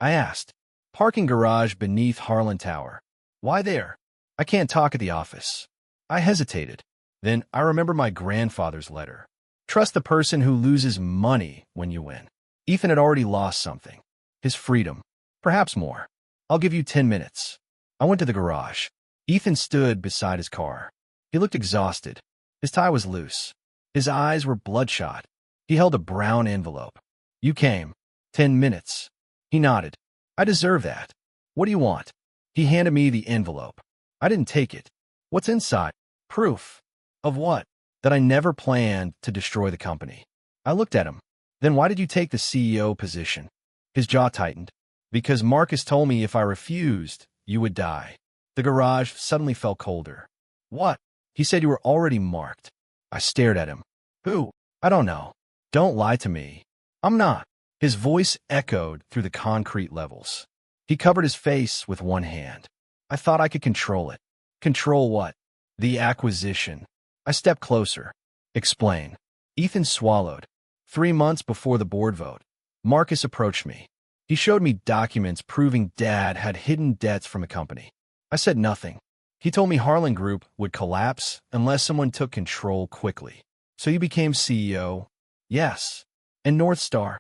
I asked. Parking garage beneath Harlan Tower. Why there? I can't talk at the office. I hesitated. Then I remembered my grandfather's letter. Trust the person who loses money when you win. Ethan had already lost something. His freedom. Perhaps more. I'll give you 10 minutes. I went to the garage. Ethan stood beside his car. He looked exhausted. His tie was loose. His eyes were bloodshot. He held a brown envelope. You came. 10 minutes. He nodded. I deserve that. What do you want? He handed me the envelope. I didn't take it. What's inside? Proof. Of what? That I never planned to destroy the company. I looked at him. Then why did you take the CEO position? His jaw tightened. Because Marcus told me if I refused, you would die. The garage suddenly felt colder. What? He said you were already marked. I stared at him. Who? I don't know. Don't lie to me. I'm not. His voice echoed through the concrete levels. He covered his face with one hand. I thought I could control it. Control what? The acquisition. I stepped closer. Explain. Ethan swallowed. 3 months before the board vote, Marcus approached me. He showed me documents proving Dad had hidden debts from the company. I said nothing. He told me Harlan Group would collapse unless someone took control quickly. So you became CEO? Yes. And North Star?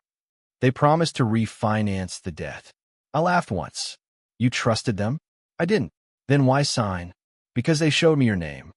They promised to refinance the debt. I laughed once. You trusted them? I didn't. Then why sign? Because they showed me your name.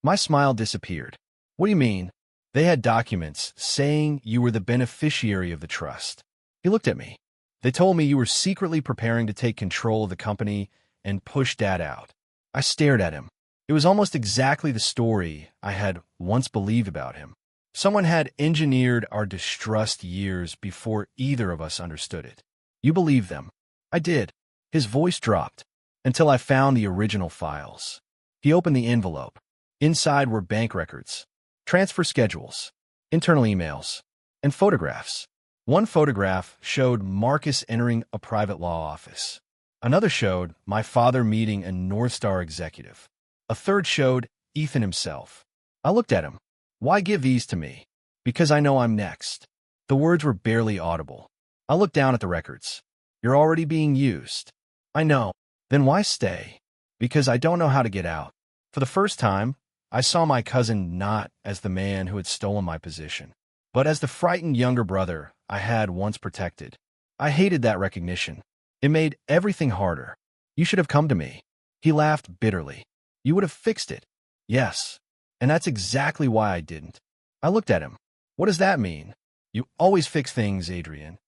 My smile disappeared. What do you mean? They had documents saying you were the beneficiary of the trust. He looked at me. They told me you were secretly preparing to take control of the company and push Dad out. I stared at him. It was almost exactly the story I had once believed about him. Someone had engineered our distrust years before either of us understood it. You believed them. I did. His voice dropped until I found the original files. He opened the envelope. Inside were bank records, transfer schedules, internal emails, and photographs. One photograph showed Marcus entering a private law office. Another showed my father meeting a North Star executive. A third showed Ethan himself. I looked at him. Why give these to me? Because I know I'm next. The words were barely audible. I looked down at the records. You're already being used. I know. Then why stay? Because I don't know how to get out. For the first time, I saw my cousin not as the man who had stolen my position, but as the frightened younger brother I had once protected. I hated that recognition. It made everything harder. You should have come to me. He laughed bitterly. You would have fixed it. Yes. And that's exactly why I didn't. I looked at him. What does that mean? You always fix things, Adrian.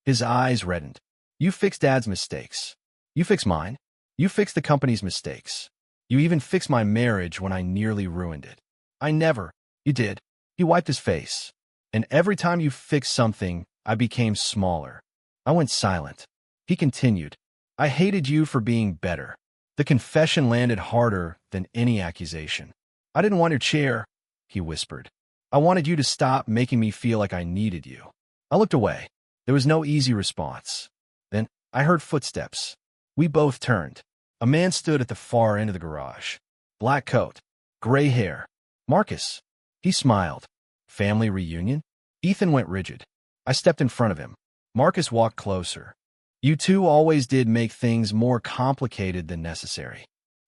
His eyes reddened. You fix Dad's mistakes. You fix mine. You fix the company's mistakes. You even fixed my marriage when I nearly ruined it. I never. You did. He wiped his face. And every time you fixed something, I became smaller. I went silent. He continued. I hated you for being better. The confession landed harder than any accusation. I didn't want your chair, he whispered. I wanted you to stop making me feel like I needed you. I looked away. There was no easy response. Then I heard footsteps. We both turned. A man stood at the far end of the garage. Black coat, gray hair. Marcus. He smiled. Family reunion? Ethan went rigid. I stepped in front of him. Marcus walked closer. You two always did make things more complicated than necessary.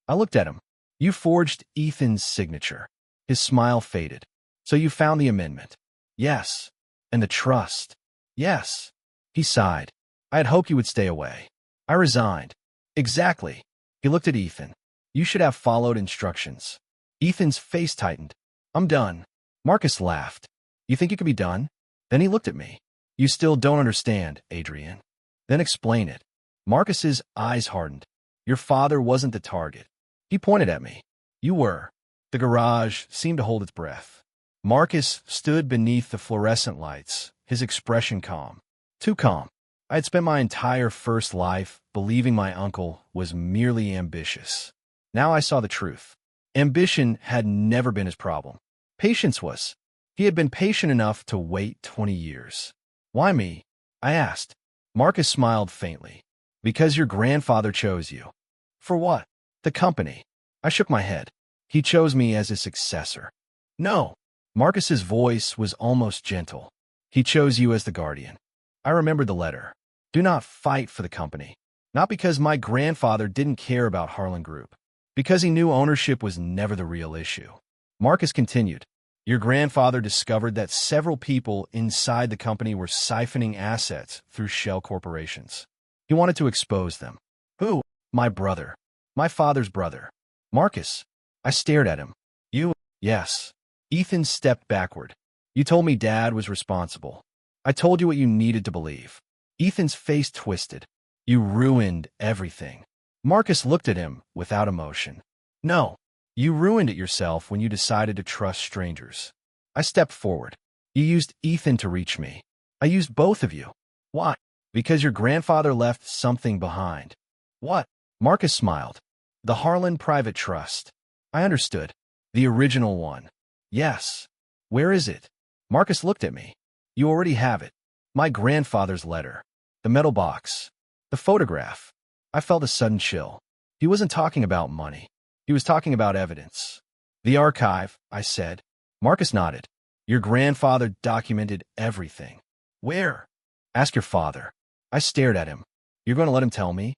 I looked at him. You forged Ethan's signature. His smile faded. So you found the amendment? Yes. And the trust? Yes. He sighed. I had hoped you would stay away. I resigned. Exactly. He looked at Ethan. You should have followed instructions. Ethan's face tightened. I'm done. Marcus laughed. You think you could be done? Then he looked at me. You still don't understand, Adrian. Then explain it. Marcus's eyes hardened. Your father wasn't the target. He pointed at me. You were. The garage seemed to hold its breath. Marcus stood beneath the fluorescent lights, his expression calm. Too calm. I had spent my entire first life believing my uncle was merely ambitious. Now I saw the truth. Ambition had never been his problem. Patience was. He had been patient enough to wait 20 years. Why me? I asked. Marcus smiled faintly. Because your grandfather chose you. For what? The company. I shook my head. He chose me as his successor. No. Marcus's voice was almost gentle. He chose you as the guardian. I remembered the letter. Do not fight for the company. Not because my grandfather didn't care about Harlan Group. Because he knew ownership was never the real issue. Marcus continued. Your grandfather discovered that several people inside the company were siphoning assets through shell corporations. He wanted to expose them. Who? My brother. My father's brother. Marcus. I stared at him. You? Yes. Ethan stepped backward. You told me Dad was responsible. I told you what you needed to believe. Ethan's face twisted. You ruined everything. Marcus looked at him without emotion. No. You ruined it yourself when you decided to trust strangers. I stepped forward. You used Ethan to reach me. I used both of you. Why? Because your grandfather left something behind. What? Marcus smiled. The Harlan Private Trust. I understood. The original one. Yes. Where is it? Marcus looked at me. You already have it. My grandfather's letter. The metal box. The photograph. I felt a sudden chill. He wasn't talking about money. He was talking about evidence. The archive, I said. Marcus nodded. Your grandfather documented everything. Where? Ask your father. I stared at him. You're going to let him tell me?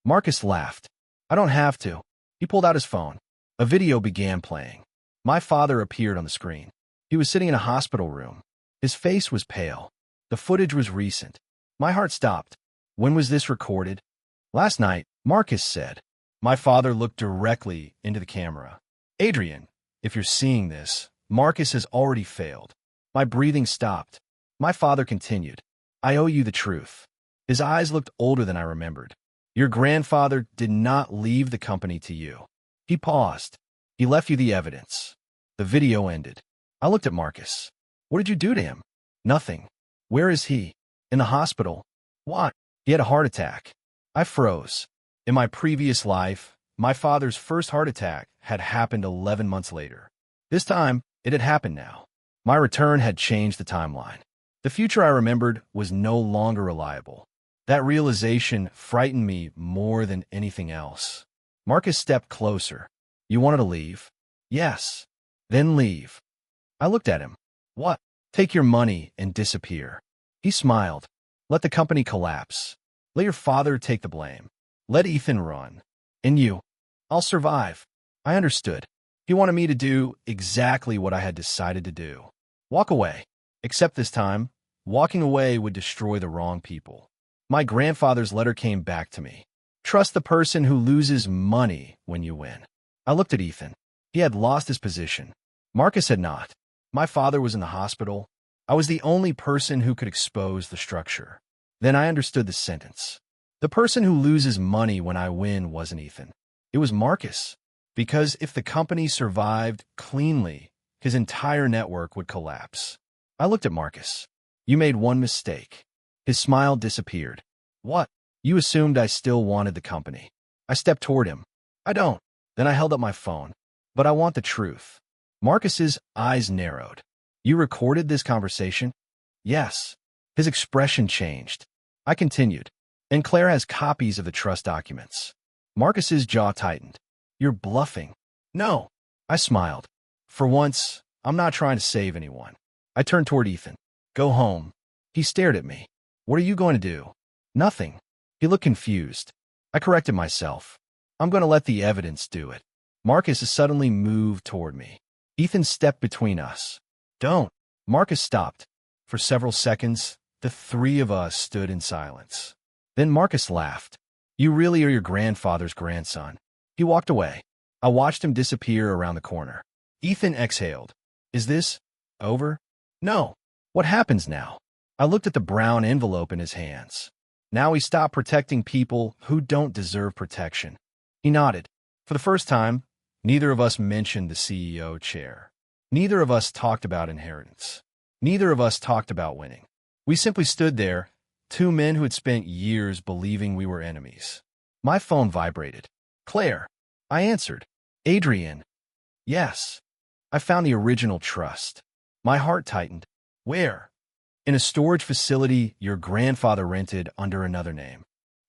Marcus laughed. I don't have to. He pulled out his phone. A video began playing. My father appeared on the screen. He was sitting in a hospital room. His face was pale. The footage was recent. My heart stopped. When was this recorded? Last night, Marcus said. My father looked directly into the camera. Adrian, if you're seeing this, Marcus has already failed. My breathing stopped. My father continued. I owe you the truth. His eyes looked older than I remembered. Your grandfather did not leave the company to you. He paused. He left you the evidence. The video ended. I looked at Marcus. What did you do to him? Nothing. Where is he? In the hospital. What? He had a heart attack. I froze. In my previous life, my father's first heart attack had happened 11 months later. This time, it had happened now. My return had changed the timeline. The future I remembered was no longer reliable. That realization frightened me more than anything else. Marcus stepped closer. You wanted to leave? Yes. Then leave. I looked at him. What? Take your money and disappear. He smiled. Let the company collapse. Let your father take the blame. Let Ethan run. And you? I'll survive. I understood. He wanted me to do exactly what I had decided to do. Walk away. Except this time, walking away would destroy the wrong people. My grandfather's letter came back to me. Trust the person who loses money when you win. I looked at Ethan. He had lost his position. Marcus had not. My father was in the hospital. I was the only person who could expose the structure. Then I understood the sentence. The person who loses money when I win wasn't Ethan. It was Marcus. Because if the company survived cleanly, his entire network would collapse. I looked at Marcus. You made one mistake. His smile disappeared. What? You assumed I still wanted the company. I stepped toward him. I don't. Then I held up my phone. But I want the truth. Marcus's eyes narrowed. You recorded this conversation? Yes. His expression changed. I continued. And Claire has copies of the trust documents. Marcus's jaw tightened. You're bluffing. No. I smiled. For once, I'm not trying to save anyone. I turned toward Ethan. Go home. He stared at me. What are you going to do? Nothing. He looked confused. I corrected myself. I'm going to let the evidence do it. Marcus suddenly moved toward me. Ethan stepped between us. Don't. Marcus stopped. For several seconds, the three of us stood in silence. Then Marcus laughed. You really are your grandfather's grandson. He walked away. I watched him disappear around the corner. Ethan exhaled. Is this over? No. What happens now? I looked at the brown envelope in his hands. Now he stopped protecting people who don't deserve protection. He nodded. For the first time, neither of us mentioned the CEO chair. Neither of us talked about inheritance. Neither of us talked about winning. We simply stood there, two men who had spent years believing we were enemies. My phone vibrated. Claire. I answered. Adrian. Yes. I found the original trust. My heart tightened. Where? In a storage facility your grandfather rented under another name.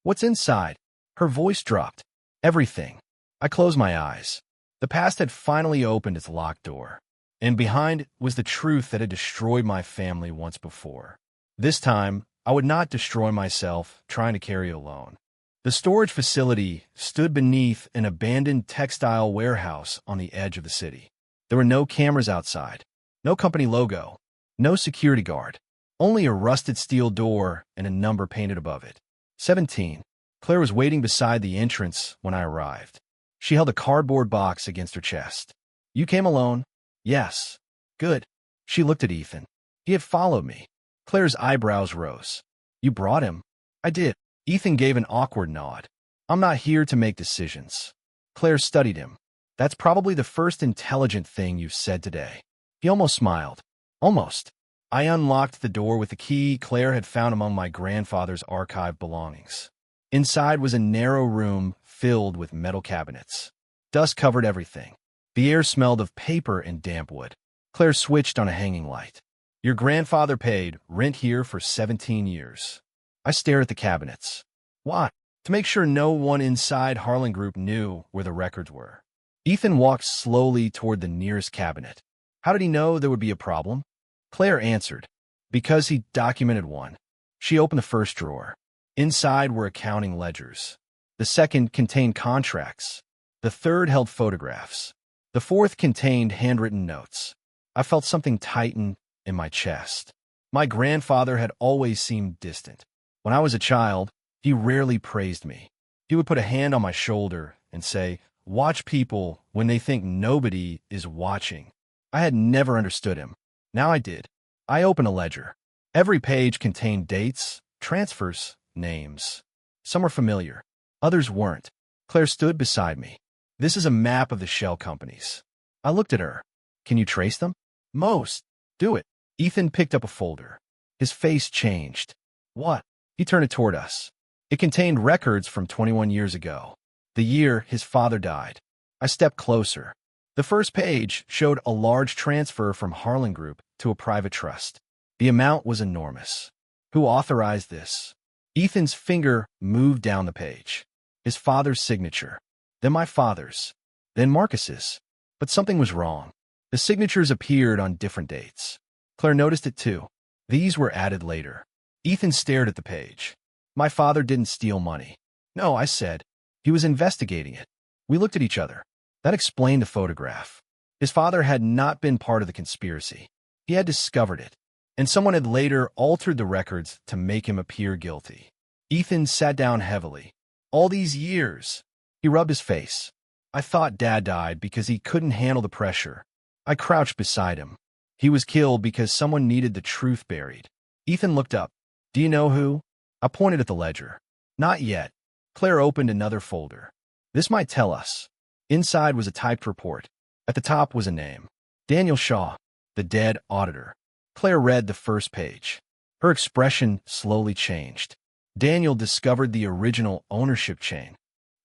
What's inside? Her voice dropped. Everything. I closed my eyes. The past had finally opened its locked door. And behind was the truth that had destroyed my family once before. This time, I would not destroy myself trying to carry it alone. The storage facility stood beneath an abandoned textile warehouse on the edge of the city. There were no cameras outside, no company logo, no security guard, only a rusted steel door and a number painted above it. 17. Claire was waiting beside the entrance when I arrived. She held a cardboard box against her chest. You came alone? Yes. Good. She looked at Ethan. He had followed me. Claire's eyebrows rose. You brought him? I did. Ethan gave an awkward nod. I'm not here to make decisions. Claire studied him. That's probably the first intelligent thing you've said today. He almost smiled. Almost. I unlocked the door with the key Claire had found among my grandfather's archived belongings. Inside was a narrow room filled with metal cabinets. Dust covered everything. The air smelled of paper and damp wood. Claire switched on a hanging light. Your grandfather paid rent here for 17 years. I stare at the cabinets. Why? To make sure no one inside Harlan Group knew where the records were. Ethan walked slowly toward the nearest cabinet. How did he know there would be a problem? Claire answered. Because he documented one. She opened the first drawer. Inside were accounting ledgers. The second contained contracts. The third held photographs. The fourth contained handwritten notes. I felt something tighten in my chest. My grandfather had always seemed distant. When I was a child, he rarely praised me. He would put a hand on my shoulder and say, "Watch people when they think nobody is watching." I had never understood him. Now I did. I opened a ledger. Every page contained dates, transfers, names. Some were familiar. Others weren't. Claire stood beside me. This is a map of the shell companies. I looked at her. Can you trace them? Most. Do it. Ethan picked up a folder. His face changed. What? He turned it toward us. It contained records from 21 years ago, the year his father died. I stepped closer. The first page showed a large transfer from Harlan Group to a private trust. The amount was enormous. Who authorized this? Ethan's finger moved down the page. His father's signature. Then my father's. Then Marcus's. But something was wrong. The signatures appeared on different dates. Claire noticed it too. These were added later. Ethan stared at the page. My father didn't steal money. No, I said. He was investigating it. We looked at each other. That explained the photograph. His father had not been part of the conspiracy. He had discovered it, and someone had later altered the records to make him appear guilty. Ethan sat down heavily. All these years. He rubbed his face. I thought Dad died because he couldn't handle the pressure. I crouched beside him. He was killed because someone needed the truth buried. Ethan looked up. Do you know who? I pointed at the ledger. Not yet. Claire opened another folder. This might tell us. Inside was a typed report. At the top was a name. Daniel Shaw, the dead auditor. Claire read the first page. Her expression slowly changed. Daniel discovered the original ownership chain.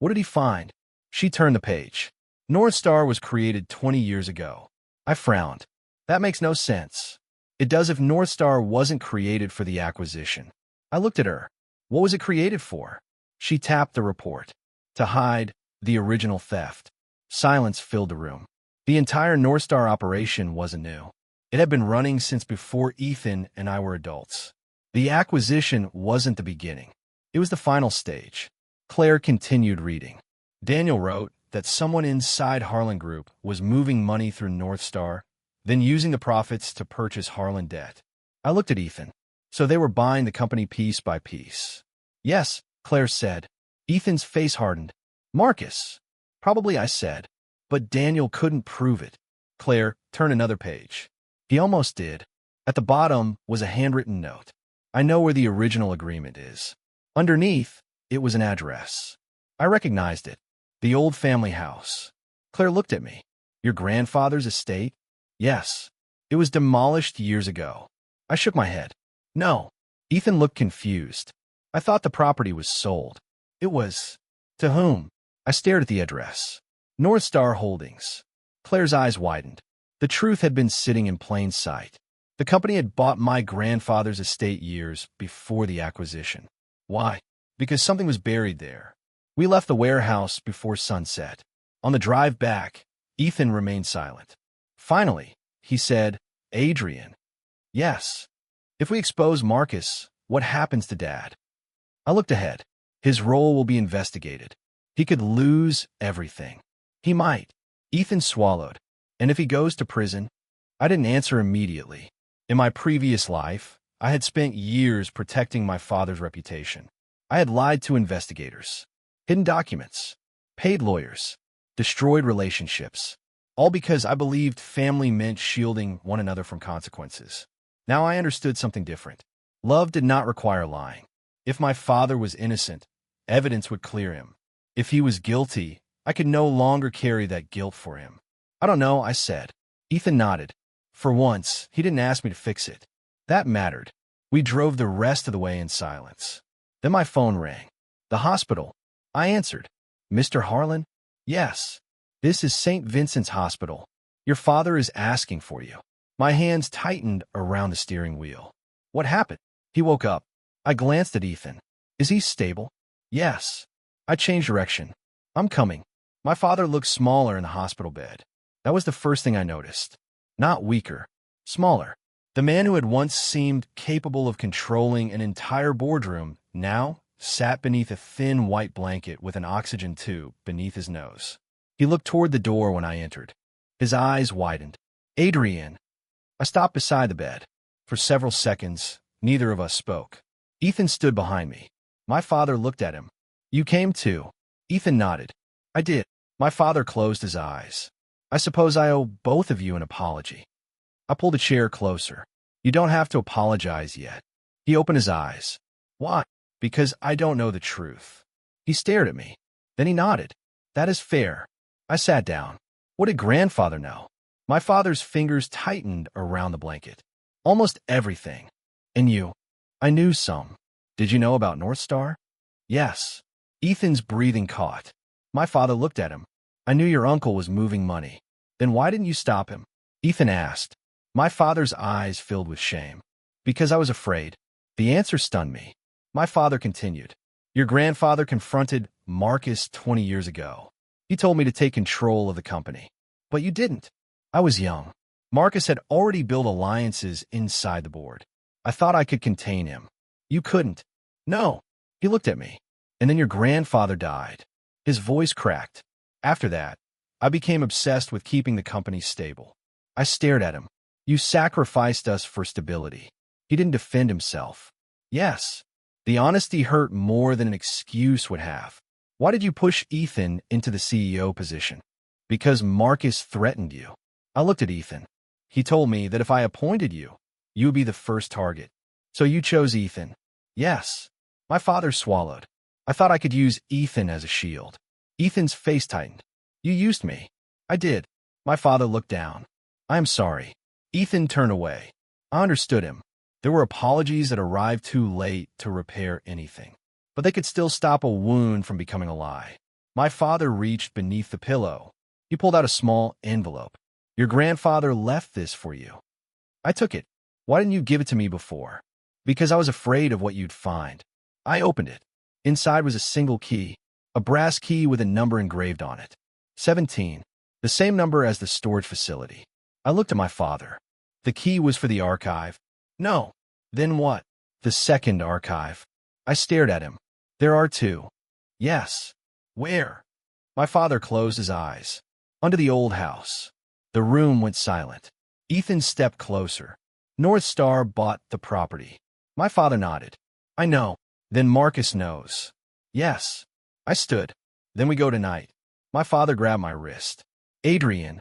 What did he find? She turned the page. North Star was created 20 years ago. I frowned. That makes no sense. It does if North Star wasn't created for the acquisition. I looked at her. What was it created for? She tapped the report. To hide the original theft. Silence filled the room. The entire North Star operation wasn't new. It had been running since before Ethan and I were adults. The acquisition wasn't the beginning. It was the final stage. Claire continued reading. Daniel wrote that someone inside Harlan Group was moving money through North Star, then using the profits to purchase Harlan debt. I looked at Ethan. So they were buying the company piece by piece. Yes, Claire said. Ethan's face hardened. Marcus. Probably, I said. But Daniel couldn't prove it. Claire, turn another page. He almost did. At the bottom was a handwritten note. I know where the original agreement is. Underneath, it was an address. I recognized it. The old family house. Claire looked at me. Your grandfather's estate? Yes. It was demolished years ago. I shook my head. No. Ethan looked confused. I thought the property was sold. It was. To whom? I stared at the address. North Star Holdings. Claire's eyes widened. The truth had been sitting in plain sight. The company had bought my grandfather's estate years before the acquisition. Why? Because something was buried there. We left the warehouse before sunset. On the drive back, Ethan remained silent. Finally, he said, Adrian. Yes. If we expose Marcus, what happens to Dad? I looked ahead. His role will be investigated. He could lose everything. He might. Ethan swallowed. And if he goes to prison? I didn't answer immediately. In my previous life, I had spent years protecting my father's reputation. I had lied to investigators, hidden documents, paid lawyers, destroyed relationships, all because I believed family meant shielding one another from consequences. Now I understood something different. Love did not require lying. If my father was innocent, evidence would clear him. If he was guilty, I could no longer carry that guilt for him. I don't know, I said. Ethan nodded. For once, he didn't ask me to fix it. That mattered. We drove the rest of the way in silence. Then my phone rang. The hospital. I answered. Mr. Harlan? Yes. This is St. Vincent's Hospital. Your father is asking for you. My hands tightened around the steering wheel. What happened? He woke up. I glanced at Ethan. Is he stable? Yes. I changed direction. I'm coming. My father looked smaller in the hospital bed. That was the first thing I noticed. Not weaker, smaller. The man who had once seemed capable of controlling an entire boardroom now sat beneath a thin white blanket with an oxygen tube beneath his nose. He looked toward the door when I entered. His eyes widened. Adrian. I stopped beside the bed. For several seconds, neither of us spoke. Ethan stood behind me. My father looked at him. You came too. Ethan nodded. I did. My father closed his eyes. I suppose I owe both of you an apology. I pulled a chair closer. You don't have to apologize yet. He opened his eyes. Why? Because I don't know the truth. He stared at me. Then he nodded. That is fair. I sat down. What did grandfather know? My father's fingers tightened around the blanket. Almost everything. And you? I knew some. Did you know about North Star? Yes. Ethan's breathing caught. My father looked at him. I knew your uncle was moving money. Then why didn't you stop him? Ethan asked. My father's eyes filled with shame. Because I was afraid. The answer stunned me. My father continued. Your grandfather confronted Marcus 20 years ago. He told me to take control of the company. But you didn't. I was young. Marcus had already built alliances inside the board. I thought I could contain him. You couldn't. No. He looked at me. And then your grandfather died. His voice cracked. After that, I became obsessed with keeping the company stable. I stared at him. You sacrificed us for stability. He didn't defend himself. Yes. The honesty hurt more than an excuse would have. Why did you push Ethan into the CEO position? Because Marcus threatened you. I looked at Ethan. He told me that if I appointed you, you would be the first target. So you chose Ethan. Yes. My father swallowed. I thought I could use Ethan as a shield. Ethan's face tightened. You used me. I did. My father looked down. I am sorry. Ethan turned away. I understood him. There were apologies that arrived too late to repair anything. But they could still stop a wound from becoming a lie. My father reached beneath the pillow. He pulled out a small envelope. Your grandfather left this for you. I took it. Why didn't you give it to me before? Because I was afraid of what you'd find. I opened it. Inside was a single key, a brass key with a number engraved on it. 17, the same number as the storage facility. I looked at my father. The key was for the archive. No. Then what? The second archive. I stared at him. There are two. Yes. Where? My father closed his eyes. Under the old house. The room went silent. Ethan stepped closer. North Star bought the property. My father nodded. I know. Then Marcus knows. Yes. I stood. Then we go tonight. My father grabbed my wrist. Adrian.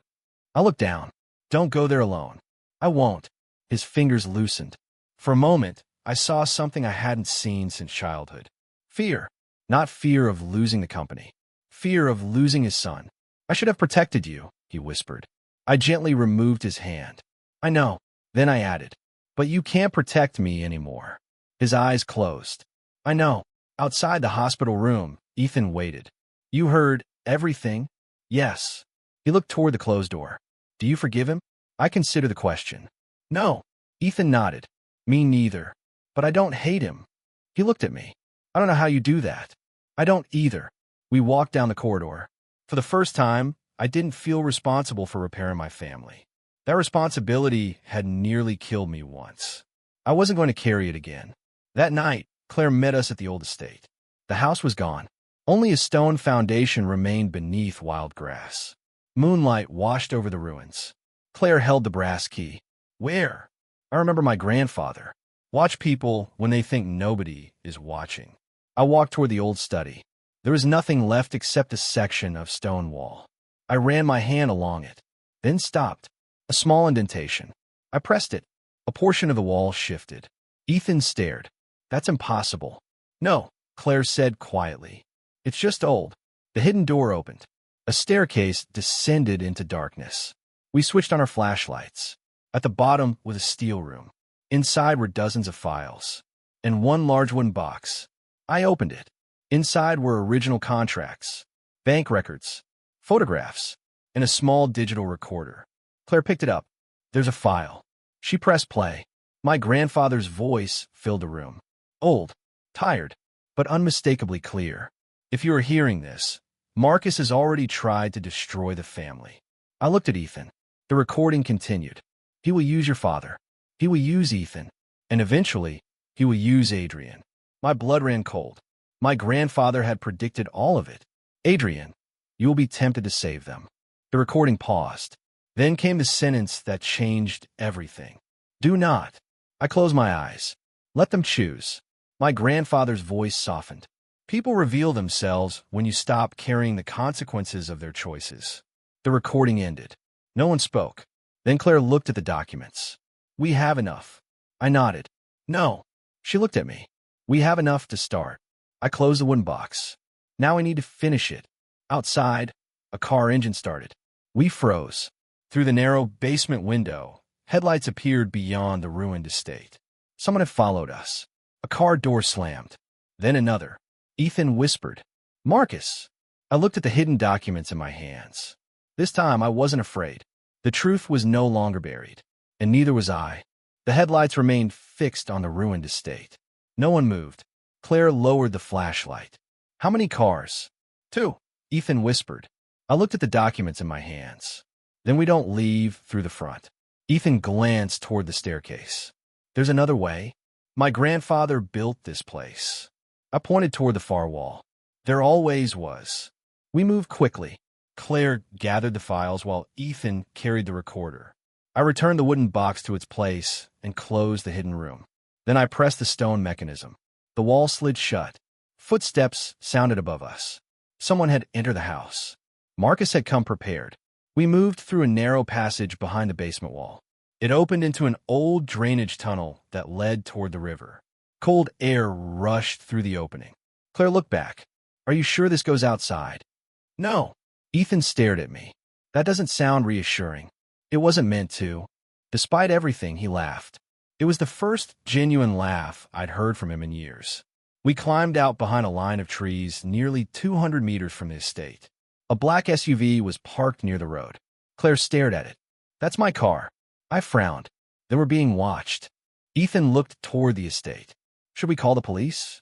I looked down. Don't go there alone. I won't. His fingers loosened. For a moment, I saw something I hadn't seen since childhood. Fear. Not fear of losing the company. Fear of losing his son. I should have protected you, he whispered. I gently removed his hand. I know. Then I added. But you can't protect me anymore. His eyes closed. I know. Outside the hospital room, Ethan waited. You heard everything? Yes. He looked toward the closed door. Do you forgive him? I consider the question. No. Ethan nodded. Me neither. But I don't hate him. He looked at me. I don't know how you do that. I don't either. We walked down the corridor. For the first time, I didn't feel responsible for repairing my family. That responsibility had nearly killed me once. I wasn't going to carry it again. That night, Claire met us at the old estate. The house was gone. Only a stone foundation remained beneath wild grass. Moonlight washed over the ruins. Claire held the brass key. Where? I remember my grandfather. Watch people when they think nobody is watching. I walked toward the old study. There was nothing left except a section of stone wall. I ran my hand along it, then stopped. A small indentation. I pressed it. A portion of the wall shifted. Ethan stared. That's impossible. No, Claire said quietly. It's just old. The hidden door opened. A staircase descended into darkness. We switched on our flashlights. At the bottom was a steel room. Inside were dozens of files. And one large wooden box. I opened it. Inside were original contracts, bank records, photographs, and a small digital recorder. Claire picked it up. There's a file. She pressed play. My grandfather's voice filled the room. Old, tired, but unmistakably clear. If you are hearing this, Marcus has already tried to destroy the family. I looked at Ethan. The recording continued. He will use your father. He will use Ethan. And eventually, he will use Adrian. My blood ran cold. My grandfather had predicted all of it. Adrian, you will be tempted to save them. The recording paused. Then came the sentence that changed everything. Do not. I closed my eyes. Let them choose. My grandfather's voice softened. People reveal themselves when you stop carrying the consequences of their choices. The recording ended. No one spoke. Then Claire looked at the documents. We have enough. I nodded. No. She looked at me. We have enough to start. I closed the wooden box. Now I need to finish it. Outside, a car engine started. We froze. Through the narrow basement window, headlights appeared beyond the ruined estate. Someone had followed us. A car door slammed. Then another. Ethan whispered, Marcus. I looked at the hidden documents in my hands. This time I wasn't afraid. The truth was no longer buried, and neither was I. The headlights remained fixed on the ruined estate. No one moved. Claire lowered the flashlight. How many cars? 2, Ethan whispered. I looked at the documents in my hands. Then we don't leave through the front. Ethan glanced toward the staircase. There's another way. My grandfather built this place. I pointed toward the far wall. There always was. We moved quickly. Claire gathered the files while Ethan carried the recorder. I returned the wooden box to its place and closed the hidden room. Then I pressed the stone mechanism. The wall slid shut. Footsteps sounded above us. Someone had entered the house. Marcus had come prepared. We moved through a narrow passage behind the basement wall. It opened into an old drainage tunnel that led toward the river. Cold air rushed through the opening. Claire looked back. Are you sure this goes outside? No. Ethan stared at me. That doesn't sound reassuring. It wasn't meant to. Despite everything, he laughed. It was the first genuine laugh I'd heard from him in years. We climbed out behind a line of trees nearly 200 meters from the estate. A black SUV was parked near the road. Claire stared at it. That's my car. I frowned. They were being watched. Ethan looked toward the estate. Should we call the police?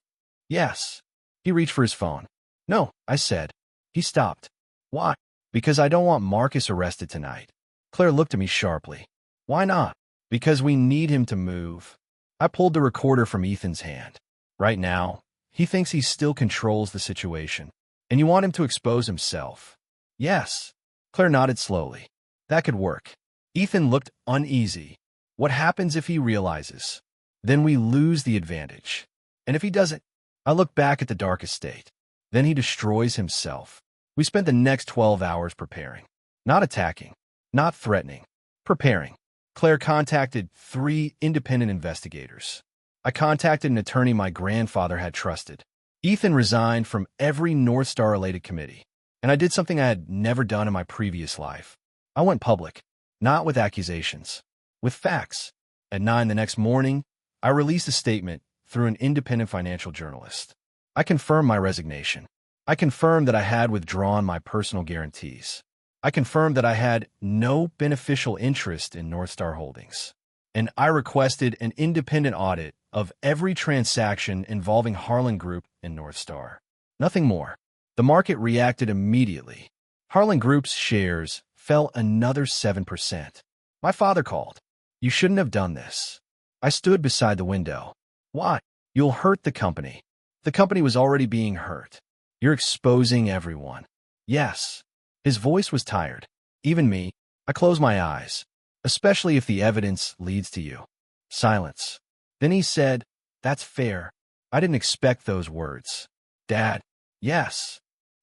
Yes. He reached for his phone. No, I said. He stopped. Why? Because I don't want Marcus arrested tonight. Claire looked at me sharply. Why not? Because we need him to move. I pulled the recorder from Ethan's hand. Right now, he thinks he still controls the situation. And you want him to expose himself. Yes. Claire nodded slowly. That could work. Ethan looked uneasy. What happens if he realizes? Then we lose the advantage. And if he doesn't? I look back at the dark estate. Then he destroys himself. We spent the next 12 hours preparing. Not attacking. Not threatening. Preparing. Claire contacted 3 independent investigators. I contacted an attorney my grandfather had trusted. Ethan resigned from every North Star-related committee. And I did something I had never done in my previous life. I went public. Not with accusations. With facts. At 9 the next morning, I released a statement through an independent financial journalist. I confirmed my resignation. I confirmed that I had withdrawn my personal guarantees. I confirmed that I had no beneficial interest in North Star Holdings. And I requested an independent audit of every transaction involving Harlan Group and North Star. Nothing more. The market reacted immediately. Harlan Group's shares fell another 7%. My father called. You shouldn't have done this. I stood beside the window. Why? You'll hurt the company. The company was already being hurt. You're exposing everyone. Yes. His voice was tired. Even me. I closed my eyes. Especially if the evidence leads to you. Silence. Then he said, That's fair. I didn't expect those words. Dad. Yes.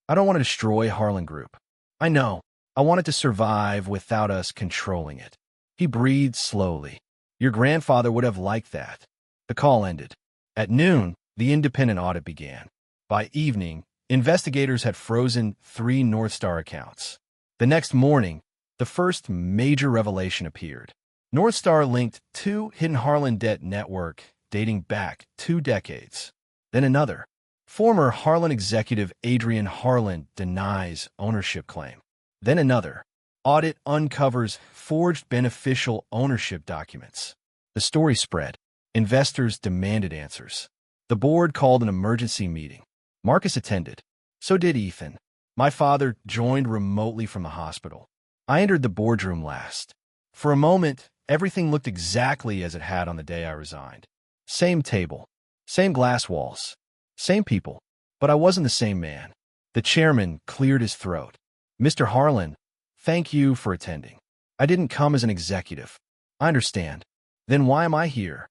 I don't want to destroy Harlan Group. I know. I want it to survive without us controlling it. He breathed slowly. Your grandfather would have liked that. The call ended. At noon, the independent audit began. By evening, investigators had frozen 3 North Star accounts. The next morning, the first major revelation appeared. North Star linked 2 hidden Harlan debt network dating back 2 decades. Then another. Former Harlan executive Adrian Harlan denies ownership claim. Then another. Audit uncovers forged beneficial ownership documents. The story spread. Investors demanded answers. The board called an emergency meeting. Marcus attended. So did Ethan. My father joined remotely from the hospital. I entered the boardroom last. For a moment, everything looked exactly as it had on the day I resigned. Same table, same glass walls, same people, but I wasn't the same man. The chairman cleared his throat. Mr. Harlan, thank you for attending. I didn't come as an executive. I understand. Then why am I here?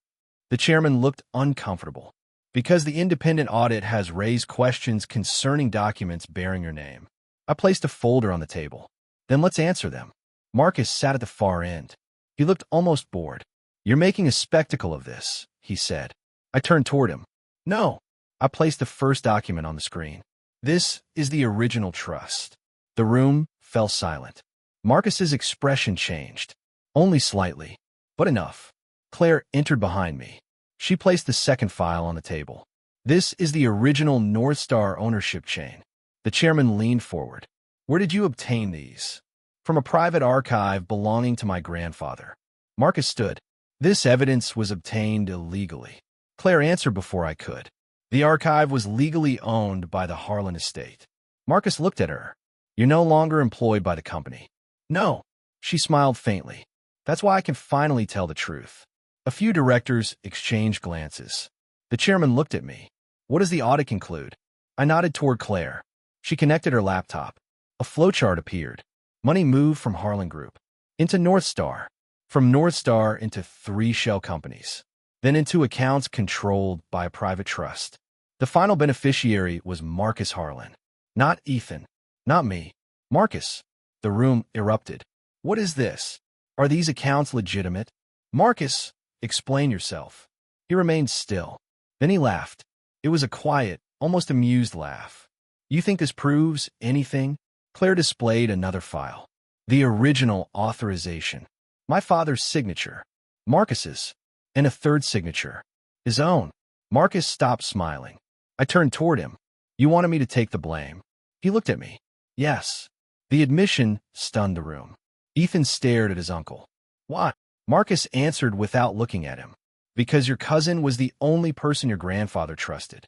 The chairman looked uncomfortable. Because the independent audit has raised questions concerning documents bearing your name. I placed a folder on the table. Then let's answer them. Marcus sat at the far end. He looked almost bored. You're making a spectacle of this, he said. I turned toward him. No. I placed the first document on the screen. This is the original trust. The room fell silent. Marcus's expression changed. Only slightly, but enough. Claire entered behind me. She placed the second file on the table. This is the original North Star ownership chain. The chairman leaned forward. Where did you obtain these? From a private archive belonging to my grandfather. Marcus stood. This evidence was obtained illegally. Claire answered before I could. The archive was legally owned by the Harlan estate. Marcus looked at her. You're no longer employed by the company. No. She smiled faintly. That's why I can finally tell the truth. A few directors exchanged glances. The chairman looked at me. What does the audit conclude? I nodded toward Claire. She connected her laptop. A flowchart appeared. Money moved from Harlan Group into North Star, from North Star into 3 shell companies, then into accounts controlled by a private trust. The final beneficiary was Marcus Harlan. Not Ethan. Not me. Marcus. The room erupted. What is this? Are these accounts legitimate? Marcus, explain yourself. He remained still. Then he laughed. It was a quiet, almost amused laugh. You think this proves anything? Claire displayed another file. The original authorization. My father's signature. Marcus's. And a third signature. His own. Marcus stopped smiling. I turned toward him. You wanted me to take the blame. He looked at me. Yes. The admission stunned the room. Ethan stared at his uncle. Why? Marcus answered without looking at him. Because your cousin was the only person your grandfather trusted.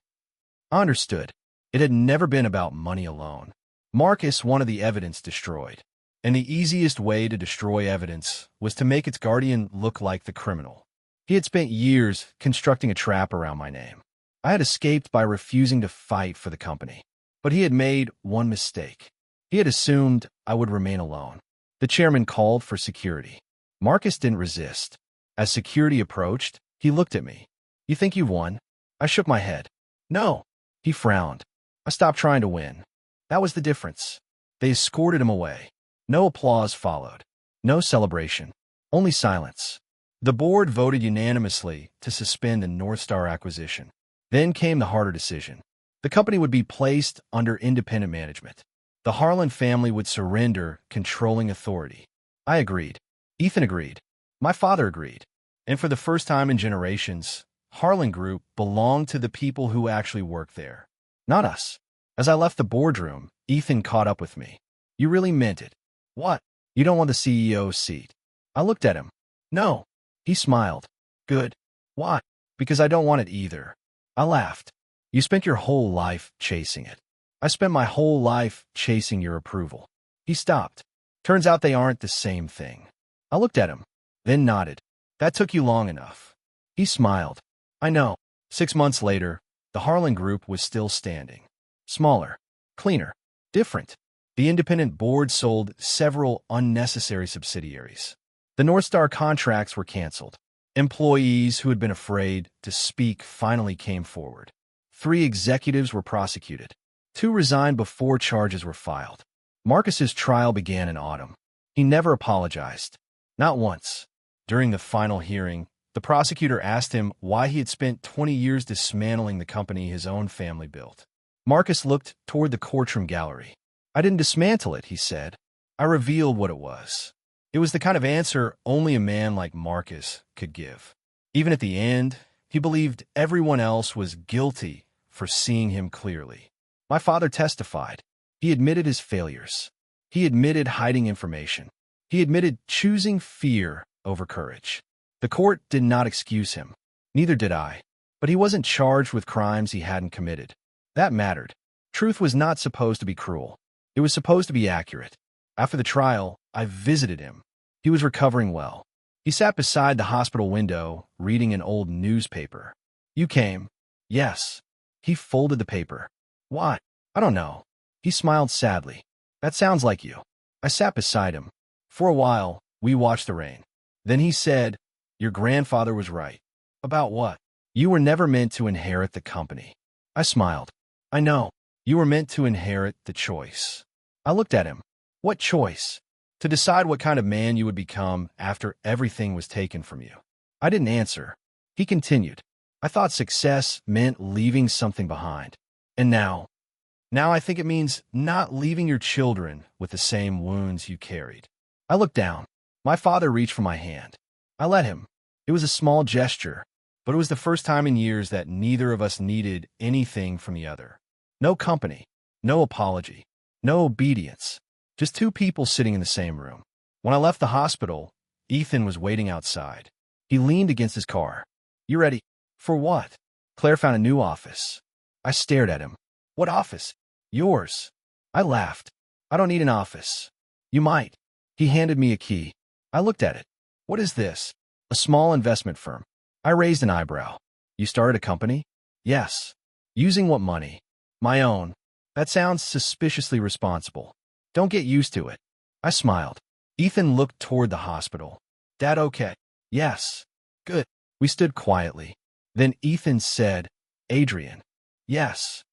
I understood. It had never been about money alone. Marcus wanted the evidence destroyed. And the easiest way to destroy evidence was to make its guardian look like the criminal. He had spent years constructing a trap around my name. I had escaped by refusing to fight for the company. But he had made one mistake. He had assumed I would remain alone. The chairman called for security. Marcus didn't resist. As security approached, he looked at me. You think you've won? I shook my head. No. He frowned. I stopped trying to win. That was the difference. They escorted him away. No applause followed. No celebration. Only silence. The board voted unanimously to suspend the North Star acquisition. Then came the harder decision. The company would be placed under independent management. The Harlan family would surrender controlling authority. I agreed. Ethan agreed. My father agreed. And for the first time in generations, Harlan Group belonged to the people who actually worked there. Not us. As I left the boardroom, Ethan caught up with me. You really meant it. What? You don't want the CEO's seat. I looked at him. No. He smiled. Good. Why? Because I don't want it either. I laughed. You spent your whole life chasing it. I spent my whole life chasing your approval. He stopped. Turns out they aren't the same thing. I looked at him, then nodded. That took you long enough. He smiled. I know. 6 months later, the Harlan Group was still standing. Smaller, cleaner, different. The independent board sold several unnecessary subsidiaries. The North Star contracts were canceled. Employees who had been afraid to speak finally came forward. 3 executives were prosecuted. 2 resigned before charges were filed. Marcus's trial began in autumn. He never apologized. Not once. During the final hearing, the prosecutor asked him why he had spent 20 years dismantling the company his own family built. Marcus looked toward the courtroom gallery. I didn't dismantle it, he said. I revealed what it was. It was the kind of answer only a man like Marcus could give. Even at the end, he believed everyone else was guilty for seeing him clearly. My father testified. He admitted his failures. He admitted hiding information. He admitted choosing fear over courage. The court did not excuse him. Neither did I. But he wasn't charged with crimes he hadn't committed. That mattered. Truth was not supposed to be cruel. It was supposed to be accurate. After the trial, I visited him. He was recovering well. He sat beside the hospital window, reading an old newspaper. You came. Yes. He folded the paper. Why? I don't know. He smiled sadly. That sounds like you. I sat beside him. For a while, we watched the rain. Then he said, your grandfather was right. About what? You were never meant to inherit the company. I smiled. I know. You were meant to inherit the choice. I looked at him. What choice? To decide what kind of man you would become after everything was taken from you. I didn't answer. He continued. I thought success meant leaving something behind. And now I think it means not leaving your children with the same wounds you carried. I looked down. My father reached for my hand. I let him. It was a small gesture, but it was the first time in years that neither of us needed anything from the other. No company, no apology, no obedience. Just two people sitting in the same room. When I left the hospital, Ethan was waiting outside. He leaned against his car. You ready? For what? Claire found a new office. I stared at him. What office? Yours. I laughed. I don't need an office. You might. He handed me a key. I looked at it. What is this? A small investment firm. I raised an eyebrow. You started a company? Yes. Using what money? My own. That sounds suspiciously responsible. Don't get used to it. I smiled. Ethan looked toward the hospital. Dad okay? Yes. Good. We stood quietly. Then Ethan said, Adrian. Yes.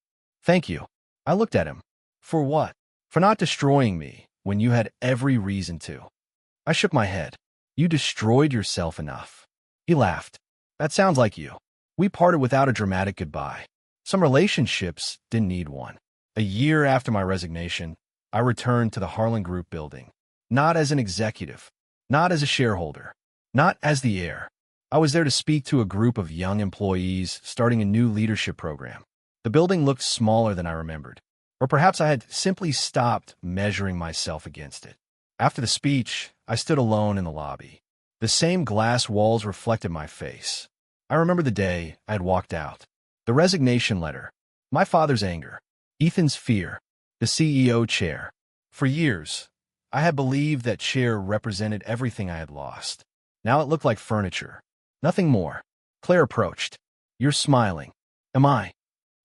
Thank you. I looked at him. For what? For not destroying me when you had every reason to. I shook my head. You destroyed yourself enough. He laughed. That sounds like you. We parted without a dramatic goodbye. Some relationships didn't need one. A year after my resignation, I returned to the Harlan Group building. Not as an executive. Not as a shareholder. Not as the heir. I was there to speak to a group of young employees starting a new leadership program. The building looked smaller than I remembered. Or perhaps I had simply stopped measuring myself against it. After the speech, I stood alone in the lobby. The same glass walls reflected my face. I remember the day I had walked out. The resignation letter. My father's anger. Ethan's fear. The CEO chair. For years, I had believed that chair represented everything I had lost. Now it looked like furniture. Nothing more. Claire approached. You're smiling. Am I?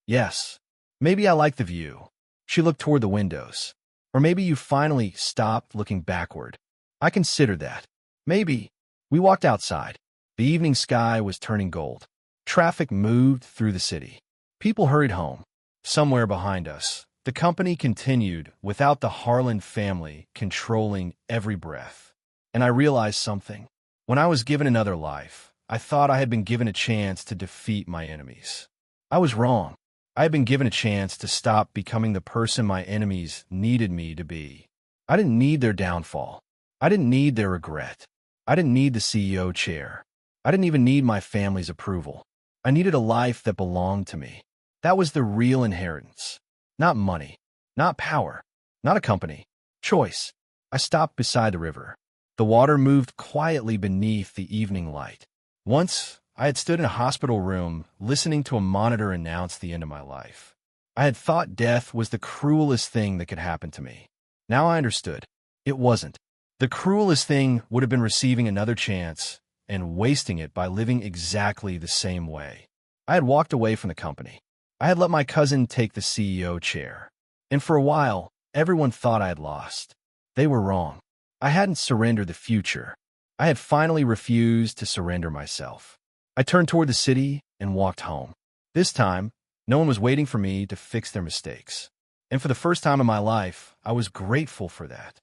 Yes. Maybe I like the view. She looked toward the windows. Or maybe you finally stopped looking backward. I considered that. Maybe. We walked outside. The evening sky was turning gold. Traffic moved through the city. People hurried home. Somewhere behind us, the company continued without the Harlan family controlling every breath. And I realized something. When I was given another life, I thought I had been given a chance to defeat my enemies. I was wrong. I had been given a chance to stop becoming the person my enemies needed me to be. I didn't need their downfall. I didn't need their regret. I didn't need the CEO chair. I didn't even need my family's approval. I needed a life that belonged to me. That was the real inheritance. Not money. Not power. Not a company. Choice. I stopped beside the river. The water moved quietly beneath the evening light. Once, I had stood in a hospital room listening to a monitor announce the end of my life. I had thought death was the cruelest thing that could happen to me. Now I understood. It wasn't. The cruelest thing would have been receiving another chance and wasting it by living exactly the same way. I had walked away from the company. I had let my cousin take the CEO chair. And for a while, everyone thought I had lost. They were wrong. I hadn't surrendered the future. I had finally refused to surrender myself. I turned toward the city and walked home. This time, no one was waiting for me to fix their mistakes. And for the first time in my life, I was grateful for that.